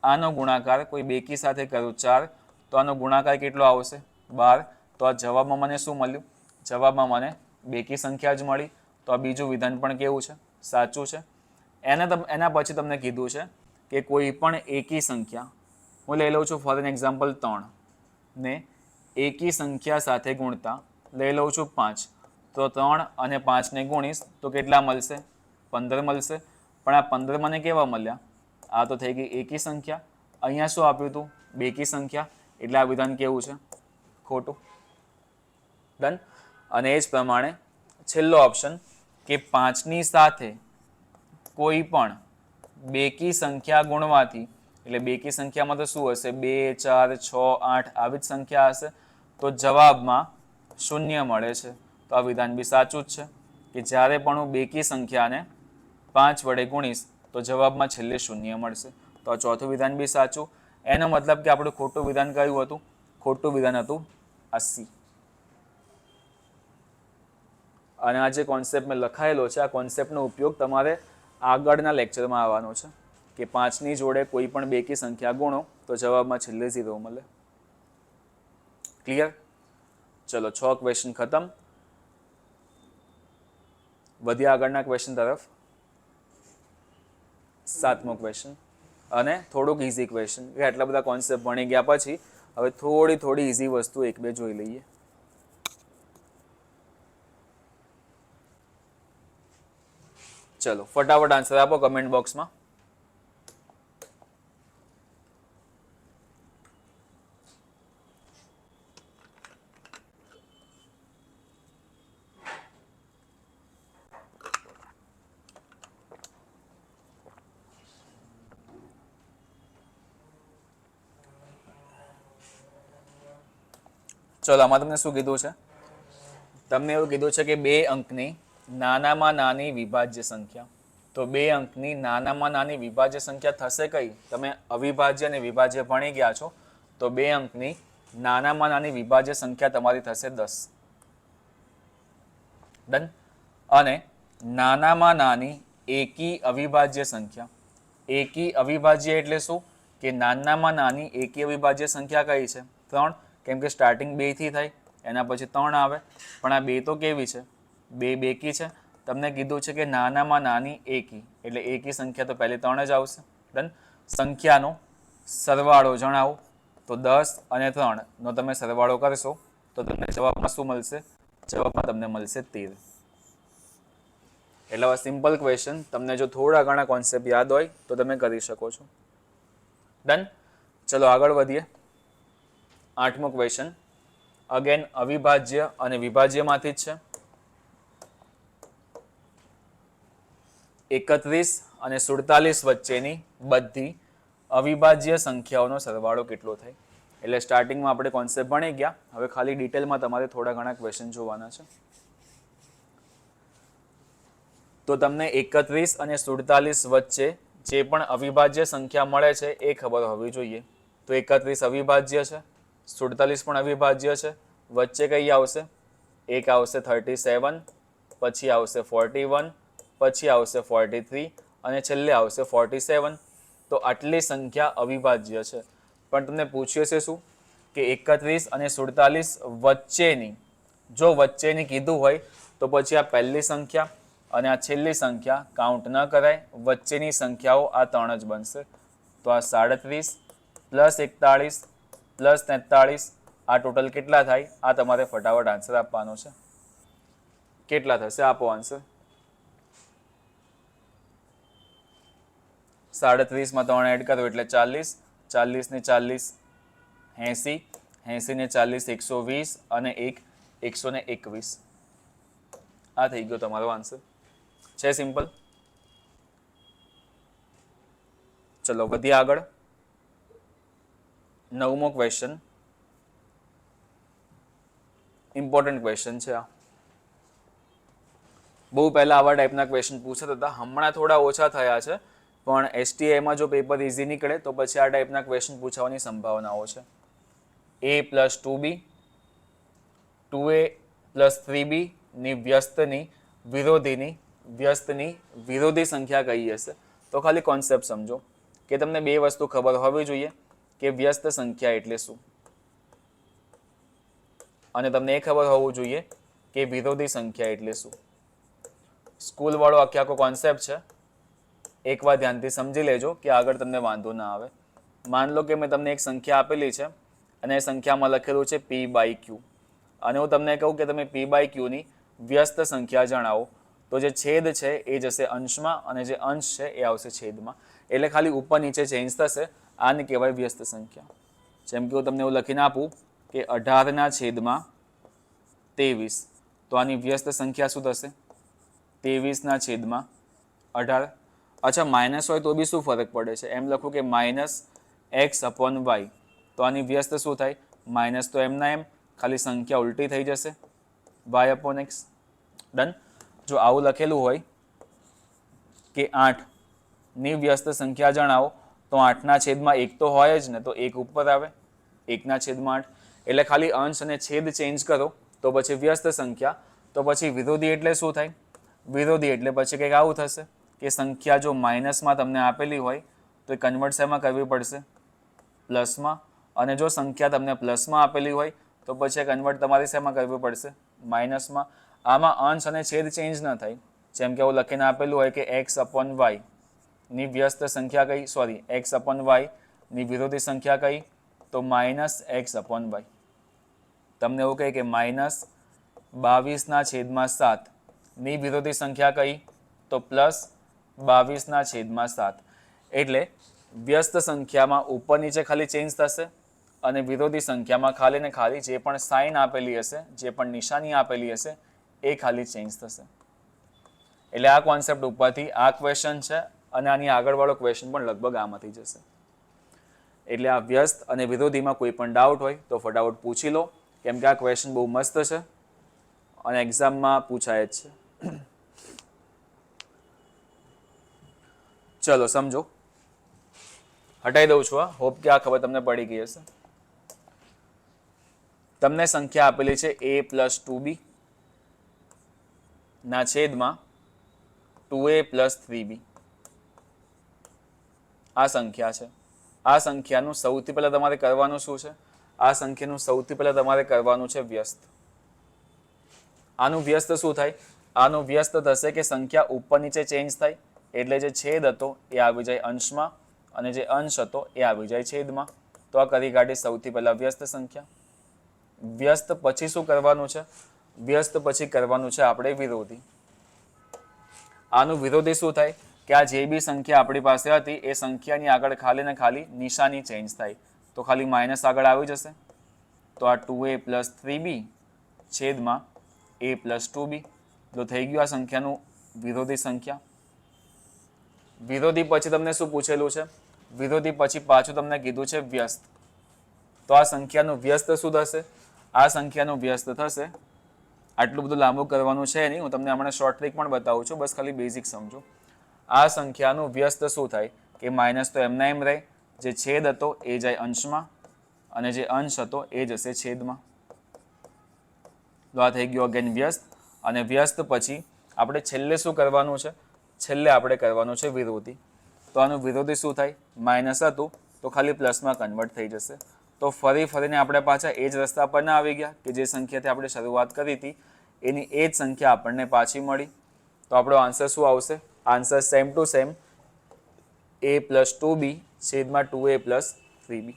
આનો ગુણાકાર કોઈ બેકી સાથે કરું 4, તો આનો ગુણાકાર કેટલો આવશે? 12. તો આ જવાબમાં મને શું મળ્યું? જવાબમાં મને બેકી સંખ્યા જ મળી. તો આ બીજું વિધાન પણ કેવું છે? સાચું છે. એના પછી તમને કીધું છે કે કોઈ પણ એકી સંખ્યા, હું લઈ લઉં છું ફોર એન એક્ઝામ્પલ 3 ને એકી સંખ્યા સાથે ગુણતા લઈ લઉં છું 5, તો 3 અને 5 ને ગુણીશ તો કેટલા મળશે? 15 મળશે. પણ આ 15 મને કેવા મળ્યા? આ તો થઈ ગઈ એકી સંખ્યા. અહીંયા શું આપ્યું હતું? બેકી સંખ્યા. એટલે આ વિધાન કેવું છે? ખોટું. ડન. અને એ જ પ્રમાણે છેલ્લો ઓપ્શન કે 5ની સાથે કોઈ પણ બેકી સંખ્યા ગુણવાથી, એટલે બેકી સંખ્યામાં તો શું હશે? 2, 4, 6, 8 આવી જ સંખ્યા હશે. તો જવાબમાં 0 મળે છે. તો આ વિધાન બી સાચું જ છે કે જ્યારે પણ હું બેકી સંખ્યાને 5 વડે ગુણીશ તો જવાબમાં છેલ્લે 0 મળશે. તો આ ચોથું વિધાન બી સાચું. એનો મતલબ કે આપણું ખોટું વિધાન કયું હતું? ખોટું વિધાન હતું 80. અને આ જે કોન્સેપ્ટ મેં લખાયેલો છે, આ કોન્સેપ્ટનો ઉપયોગ તમારે આગળના લેક્ચરમાં આવવાનો છે કે 5ની જોડે કોઈ પણ બેકી સંખ્યા ગુણો તો જવાબમાં છેલ્લે 0 મળે. ક્લિયર? ચલો, 6 ક્વેશ્ચન ખતમ. વધ્યા આગળના ક્વેશ્ચન તરફ. 7મો ક્વેશ્ચન, અને થોડુંક ઇઝી ક્વેશ્ચન. આટલા બધા કોન્સેપ્ટ ભણી ગયા પછી હવે થોડી ઇઝી વસ્તુ 1-2 જોઈ લઈએ. ચલો, ફટાફટ આન્સર આપો કમેન્ટ બોક્સમાં. ચલો, આમાં તમને શું કીધું છે? તમને એવું કીધું છે કે 2 અંકની નાનામાં નાની વિભાજ્ય સંખ્યા. તો 2 અંકની નાનામાં નાની વિભાજ્ય સંખ્યા થશે કઈ? તમે અવિભાજ્ય અને વિભાજ્ય ભણી ગયા છો. તો 2 અંકની નાનામાં નાની વિભાજ્ય સંખ્યા તમારી થશે 10. ડન. અને નાનામાં નાની એકી અવિભાજ્ય સંખ્યા. એકી અવિભાજ્ય એટલે શું? કે નાનામાં નાની એકી અવિભાજ્ય સંખ્યા કઈ છે? 3. કેમ કે સ્ટાર્ટિંગ 2 થી થાય, એના પછી 3 આવે. પણ આ 2 તો કેવી છે? 2 બેકી છે. તમને કીધું છે કે નાનામાં નાની એકી, એટલે એકી સંખ્યા તો પહેલી 3 જ આવશે. ડન. સંખ્યાનો સરવાળો જણાવો. તો 10 અને 3 નો તમે સરવાળો કરશો તો તમને જવાબમાં શું મળશે? જવાબમાં તમને મળશે 13. એટલે સિમ્પલ ક્વેશ્ચન. તમને જો થોડા ઘણા કોન્સેપ્ટ યાદ હોય તો તમે કરી શકો છો. ડન. ચલો, આગળ વધીએ. 8મો ક્વેશ્ચન અગેન અવિભાજ્ય અને વિભાજ્યમાંથી જ છે. 31 અને 47 વચ્ચેની બધી અવિભાજ્ય સંખ્યાઓનો સરવાળો કેટલો થાય. એટલે સ્ટાર્ટિંગમાં આપણે કોન્સેપ્ટ ભણી ગયા. હવે ખાલી ડિટેલમાં તમારે થોડા ઘણા ક્વેશ્ચન જોવાના છે. તો તમને 31 અને 47 વચ્ચે જે પણ અવિભાજ્ય સંખ્યા મળે છે એ ખબર હોવી જોઈએ. તો 31 અવિભાજ્ય છે, 47 પણ અવિભાજ્ય છે. વચ્ચે કઈ આવશે? એક આવશે 37, પછી આવશે 41, પછી આવશે 43 અને છેલ્લે આવશે 47. તો આટલી સંખ્યા અવિભાજ્ય છે. પણ તમને પૂછ્યું છે શું કે 31 અને 47 વચ્ચેની, જો વચ્ચેની કીધું હોય તો પછી આ પહેલી સંખ્યા અને આ છેલ્લી સંખ્યા કાઉન્ટ ન કરાય. વચ્ચેની સંખ્યાઓ આ 3 જ બનશે. તો આ 37 પ્લસ 41 પ્લસ 43 આ ટોટલ કેટલા થાય? આ તમારે ફટાફટ આન્સર આપવાનો છે. કેટલા થશે? આપો આન્સર. 37 માં 3 એડ કરો એટલે 40, 40 ને 40 80, 80 ને 40 120 અને 1 121. આ થઈ ગયો તમારો આન્સર. છે સિમ્પલ. ચલો વધીએ આગળ. 9મો ક્વેશ્ચન, ઇમ્પોર્ટન્ટ ક્વેશ્ચન છે આ. બહુ પહેલા આવા ટાઈપના ક્વેશ્ચન પૂછતા હતા, હમણાં થોડા ઓછા થયા છે. પણ એસટીઆઈમાં જો પેપર ઇઝી નીકળે તો પછી આ ટાઈપના ક્વેશ્ચન પૂછવાની સંભાવનાઓ છે. a plus 2b 2a plus 3b ની વ્યસ્તની વિરોધી સંખ્યા કઈ હશે? તો ખાલી કોન્સેપ્ટ સમજો કે તમને બે વસ્તુ ખબર હોવી જોઈએ કે વ્યસ્ત સંખ્યા એટલે શું, અને તમને એ ખબર હોવું જોઈએ કે વિરોધી સંખ્યા એટલે શું. સ્કૂલ વાળો આખો કોન્સેપ્ટ છે. એકવાર ધ્યાનથી સમજી લેજો કે આગળ તમને વાંધો ના આવે. માન લો કે મેં તમને એક સંખ્યા આપેલી છે અને એ સંખ્યામાં લખેલું છે p/q, અને હું તમને કહું કે તમે p/q ની વ્યસ્ત સંખ્યા જણાવો. તો જે છેદ છે એ જશે અંશમાં અને જે અંશ છે એ આવશે છેદમાં. એટલે ખાલી ઉપર નીચે ચેન્જ થશે. આને કહેવાય વ્યસ્ત સંખ્યા. જેમ કે હું તમને એવું લખીને આપું કે 18/23, તો આની વ્યસ્ત સંખ્યા શું થશે? 23/18. અચ્છા, માઇનસ હોય તો બી શું ફરક પડે છે? એમ લખું કે -x/y, તો આની વ્યસ્ત શું થાય? માઇનસ તો એમના એમ, ખાલી સંખ્યા ઉલટી થઈ જશે, y/x. ડન. જો આવું લખેલું હોય કે 8 ની વ્યસ્ત સંખ્યા જણાવો, તો 8/1 તો હોય જ ને, તો 1 ઉપર આવે, 1/8. એટલે ખાલી અંશ અને છેદ ચેન્જ કરો તો પછી વ્યસ્ત સંખ્યા. તો પછી વિરોધી એટલે શું થાય? વિરોધી એટલે પછી કંઈક આવું થશે કે સંખ્યા જો માઇનસમાં તમને આપેલી હોય તો એ કન્વર્ટ શેમાં કરવી પડશે? પ્લસમાં. અને જો સંખ્યા તમને પ્લસમાં આપેલી હોય તો પછી કન્વર્ટ તમારે શેમાં કરવી પડશે? માઇનસમાં. આમાં અંશ અને છેદ ચેન્જ ન થાય. જેમ કે એવું લખીને આપેલું હોય કે x/y ની વ્યસ્ત સંખ્યા કઈ? સોરી, x/y ની વિરોધી સંખ્યા કઈ? તો -x/y. તમને એવું કહે કે -22/7 ની વિરોધી સંખ્યા કઈ? તો +22/7. એટલે વ્યસ્ત સંખ્યામાં ઉપર નીચે ખાલી ચેન્જ થશે અને વિરોધી સંખ્યામાં ખાલી ને ખાલી જે પણ સાઇન આપેલી હશે, જે પણ નિશાની આપેલી હશે એ ખાલી ચેન્જ થશે. એટલે આ કોન્સેપ્ટ ઉપરથી આ ક્વેશ્ચન છે અને આની આગળવાળો ક્વેશ્ચન પણ લગભગ આમાંથી જશે. એટલે આ વ્યસ્ત અને વિરોધીમાં કોઈ પણ ડાઉટ હોય તો ફટાફટ પૂછી લો, કેમ કે આ ક્વેશ્ચન બહુ મસ્ત છે અને એક્ઝામમાં પૂછાય જ છે. ચલો સમજો, હટાઈ દઉં છું. હોપ કે આ ખબર તમને પડી ગઈ હશે. તમને સંખ્યા આપેલી છે a પ્લસ 2b ના છેદમાં 2a પ્લસ 3b. આ સંખ્યા છે. આ સંખ્યાનું સૌથી પહેલા તમારે કરવાનું શું છે? આ સંખ્યાનું સૌથી પહેલા તમારે કરવાનું છે વ્યસ્ત. આનું વ્યસ્ત શું થાય? આનું વ્યસ્ત થશે કે સંખ્યા ઉપર નીચે ચેન્જ થાય, એટલે જે છેદ હતો એ આવી જાય અંશમાં અને જે અંશ હતો એ આવી જાય છેદમાં. તો આ કરી કાઢી સૌથી પહેલા વ્યસ્ત સંખ્યા. વ્યસ્ત પછી શું કરવાનું છે? વ્યસ્ત પછી કરવાનું છે આપણે વિરોધી. આનું વિરોધી શું થાય કે આ જે બી સંખ્યા આપણી પાસે હતી એ સંખ્યાની આગળ ખાલી ને ખાલી નિશાની ચેન્જ થાય. તો ખાલી માઇનસ આગળ આવી જશે. તો આ 2a પ્લસ 3b છેદમાં a પ્લસ 2b. તો થઈ ગયું આ સંખ્યાનું વિરોધી સંખ્યા. વિરોધી પછી તમને શું પૂછેલું છે? વિરોધી પછી પાછું તમને કીધું છે વ્યસ્ત. તો આ સંખ્યાનું વ્યસ્ત શું થશે? આ સંખ્યાનું વ્યસ્ત થશે. આટલું બધું લાંબુ કરવાનું છે નહીં, હું તમને હમણાં શોર્ટ ટ્રિક પણ બતાવું છું, બસ ખાલી બેઝિક સમજો. આ સંખ્યાનું વ્યસ્ત શું થાય કે માઇનસ તો એમના એમ રહે, જે છેદ હતો એ જાય અંશમાં અને જે અંશ હતો એ જશે છેદમાં. તો આ થઈ ગયું અગેન વ્યસ્ત. અને વ્યસ્ત પછી આપણે છેલ્લે શું કરવાનું છે? છેલ્લે આપણે કરવાનું છે વિરોધી. તો આનું વિરોધી શું થાય? માઇનસ હતું તો ખાલી પ્લસમાં કન્વર્ટ થઈ જશે. તો ફરીને આપણે પાછા એ જ રસ્તા પર ના આવી ગયા કે જે સંખ્યાથી આપણે શરૂઆત કરી હતી એની એ જ સંખ્યા આપણને પાછી મળી. તો આપણો આન્સર શું આવશે? Answer same to same a + 2b છેદમાં 2a + 3b.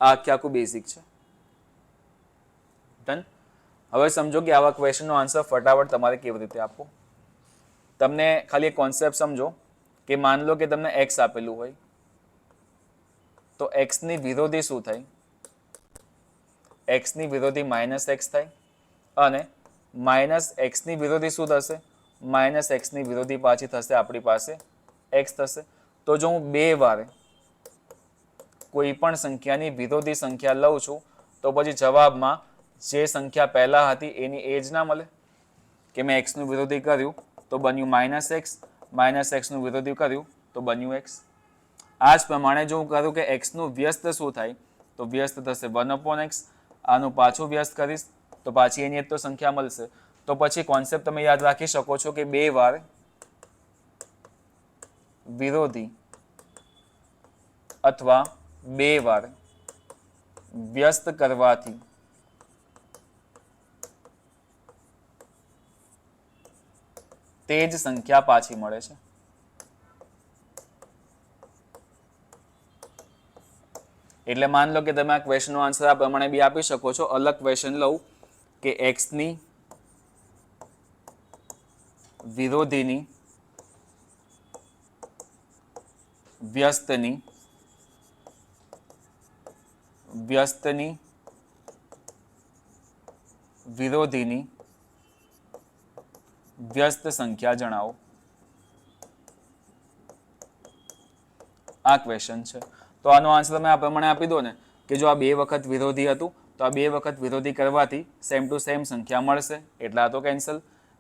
આ આખું બેઝિક છે. ડન. હવે સમજો કે આવા ક્વેશ્ચનનો આન્સર ફટાફટ તમારે કેવી રીતે આપવો. તમને ખાલી એક કોન્સેપ્ટ સમજો કે માન લો કે તમને x આપેલું હોય તો x ની વિરોધી શું થાય? x ની વિરોધી -x થાય અને -x ની વિરોધી શું થશે? -x ની વિરોધી પાછી થશે આપણી પાસે x થશે. તો જો હું 2 વાર કોઈ પણ સંખ્યાની વિરોધી સંખ્યા લઉં છું તો પછી જવાબમાં જે સંખ્યા પહેલા હતી એની એ જ ના મળે કે મેં x નું વિરોધી કર્યું તો બન્યું -x, -x નું વિરોધી કર્યું તો બન્યું x. આ જ પ્રમાણે જો હું કરું કે x નું વ્યસ્ત શું થાય તો વ્યસ્ત થશે 1/x. આનું પાછું વ્યસ્ત કરીશ તો પાછી એની જ તો સંખ્યા મળશે. તો પછી કોન્સેપ્ટ તમે યાદ રાખી શકો છો કે 2 વાર વિરોધી અથવા 2 વાર વ્યસ્ત કરવાથી તે જ સંખ્યા પાછી મળે છે. એટલે માન લો કે તમે આ ક્વેશ્ચનનો આન્સર આ પ્રમાણે બી આપી શકો છો. અલગ ક્વેશ્ચન લઉં કે x ની વિરોધીની વ્યસ્તની વિરોધીની વ્યસ્ત સંખ્યા જણાવો. આ ક્વેશ્ચન છે. તો આનો આન્સર તમે આ પ્રમાણે આપી દો ને કે જો આ 2 વખત વિરોધી હતું તો આ 2 વખત વિરોધી કરવાથી સેમ ટુ સેમ સંખ્યા મળશે એટલે આ તો કેન્સલ.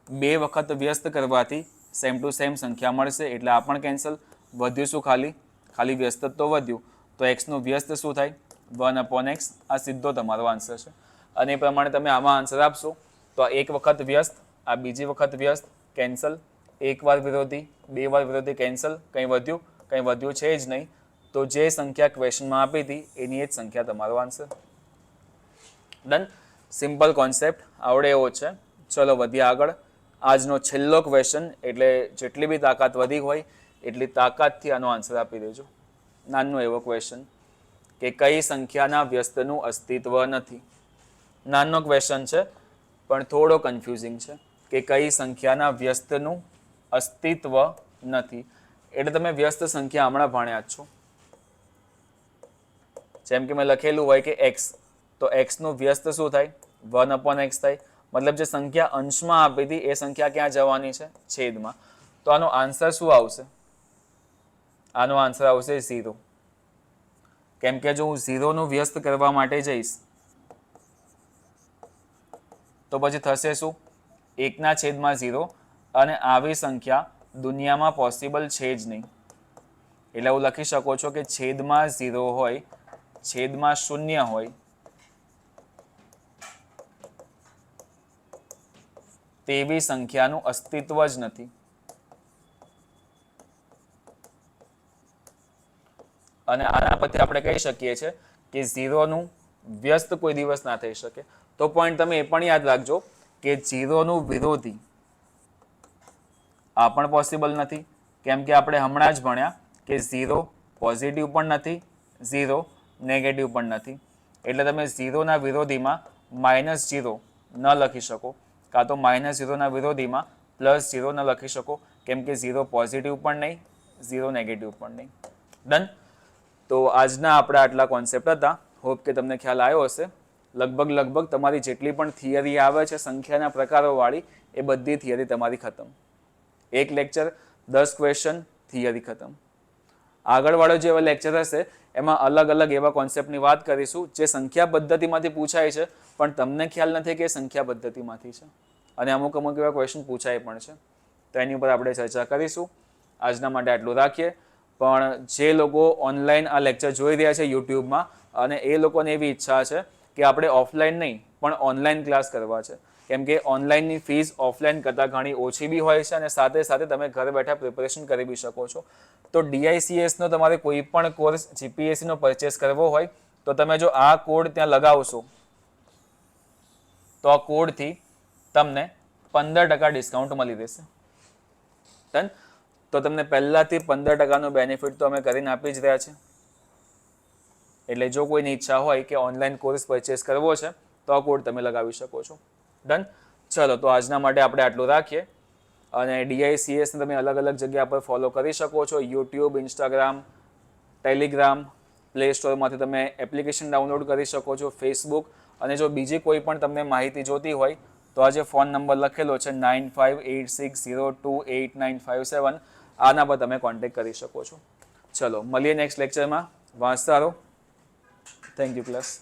2 વખત વ્યસ્ત કરવાથી સેમ ટુ સેમ સંખ્યા મળશે એટલે આ પણ કેન્સલ. વધ્યું શું? ખાલી વ્યસ્ત તો વધ્યું. તો x નું વ્યસ્ત શું થાય? 1/x. આ સીધો તમારો આન્સર છે. અને એ પ્રમાણે તમે આમાં આન્સર આપશો તો આ 1 વખત વ્યસ્ત, આ બીજી વખત વ્યસ્ત, કેન્સલ. 1 વાર વિરોધી, 2 વાર વિરોધી, કેન્સલ. કંઈ વધ્યું છે જ નહીં. તો જે સંખ્યા ક્વેશ્ચનમાં આપી હતી એની જ સંખ્યા તમારો આન્સર. ડન. સિમ્પલ કોન્સેપ્ટ આવડે એવો છે. ચલો વધીએ આગળ. આજનો છેલ્લો ક્વેશ્ચન, એટલે જેટલી બી તાકાત વધી હોય એટલી તાકાતથી આનો આન્સર આપી દેજો. નાનો એવો ક્વેશ્ચન કે કઈ સંખ્યાના વ્યસ્તનું અસ્તિત્વ નથી. નાનો ક્વેશ્ચન છે પણ થોડો કન્ફ્યુઝિંગ છે કે કઈ સંખ્યાના વ્યસ્તનું અસ્તિત્વ નથી. એટલે તમે વ્યસ્ત સંખ્યા હમણાં ભણ્યા જ છો. જેમ કે મેં લખેલું હોય કે x, તો x નું વ્યસ્ત શું થાય? 1/x થાય. મતલબ જે સંખ્યા અંશમાં આપી હતી એ સંખ્યા ક્યાં જવાની છે? છેદમાં. તો આનો આન્સર શું આવશે? આનો આન્સર આવશે 0. કેમ કે જો હું 0 નું વ્યસ્ત કરવા માટે જઈશ તો પછી થશે શું? 1/0 અને આવી સંખ્યા દુનિયામાં પોસિબલ છે જ નહીં. એટલે હું લખી શકો છો કે છેદમાં 0 હોય, છેદમાં 0 હોય તેવી સંખ્યાનું અસ્તિત્વ જ નથી. અને આના પરથી આપણે કહી શકીએ છીએ કે 0 નું વ્યસ્ત કોઈ દિવસ ના થઈ શકે. તો પોઈન્ટ તમે એ પણ યાદ રાખજો કે 0 નું વિરોધી આ પણ પોસિબલ નથી. કેમ કે આપણે હમણાં જ ભણ્યા કે 0 પોઝિટિવ પણ નથી, 0 નેગેટિવ પણ નથી. એટલે તમે 0 ના વિરોધીમાં -0 ન લખી શકો, કાં તો -0 ના વિરોધીમાં +0 ન લખી શકો. કેમ કે 0 પોઝિટિવ પણ નહીં, 0 નેગેટિવ પણ નહીં. ડન. તો આજના આપણા આટલા કોન્સેપ્ટ હતા. હોપ કે તમને ખ્યાલ આવ્યો હશે. લગભગ તમારી જેટલી પણ થિયરી આવે છે સંખ્યાના પ્રકારોવાળી એ બધી થિયરી તમારી ખતમ. એક લેક્ચર 10 ક્વેશ્ચન થિયરી ખતમ. આગળવાળો જે એવા લેક્ચર હશે એમાં અલગ અલગ એવા કોન્સેપ્ટની વાત કરીશું જે સંખ્યા પદ્ધતિમાંથી પૂછાય છે પણ તમને ખ્યાલ નથી કે સંખ્યા પદ્ધતિમાંથી છે અને અમુક એવા ક્વેશ્ચન પૂછાય પણ છે. તો એની ઉપર આપણે ચર્ચા કરીશું. આજના માટે આટલું રાખીએ. પણ જે લોકો ઓનલાઈન આ લેક્ચર જોઈ રહ્યા છે યુટ્યુબમાં અને એ લોકોને એવી ઈચ્છા છે કે આપણે ઓફલાઈન નહીં પણ ઓનલાઈન ક્લાસ કરવા છે, કેમ કે ઓનલાઈનની ફીસ ઓફલાઈન કરતાં ઘણી ઓછી બી હોય છે અને સાથે સાથે તમે ઘરે બેઠા પ્રિપરેશન કરી બી શકો છો. તો DICSનો તમારે કોઈ પણ કોર્સ GPSCનો પરચેસ કરવો હોય તો તમે જો આ કોડ ત્યાં લગાવશો તો આ કોડથી તમને 15% ડિસ્કાઉન્ટ મળી રહેશે. ડન. તો તમને પહેલાથી 15%નો બેનિફિટ તો અમે કરીને આપી જ રહ્યા છે. એટલે જો કોઈની ઈચ્છા હોય કે ઓનલાઈન કોર્સ પરચેસ કરવો છે તો આ કોડ તમે લગાવી શકો છો. ડન. ચલો તો આજના માટે આપણે આટલું રાખીએ અને DICSને તમે અલગ અલગ જગ્યા પર ફોલો કરી શકો છો. યુટ્યુબ, ઇન્સ્ટાગ્રામ, ટેલિગ્રામ, પ્લે સ્ટોરમાંથી તમે એપ્લિકેશન ડાઉનલોડ કરી શકો છો, ફેસબુક. અને જો બીજી કોઈ પણ તમને માહિતી જોતી હોય તો આ જે ફોન નંબર લખેલો છે 9586028957 આના પર તમે કોન્ટેક્ટ કરી શકો છો. ચલો મળીએ નેક્સ્ટ લેક્ચરમાં. વાંચતા રહો. Thank you plus.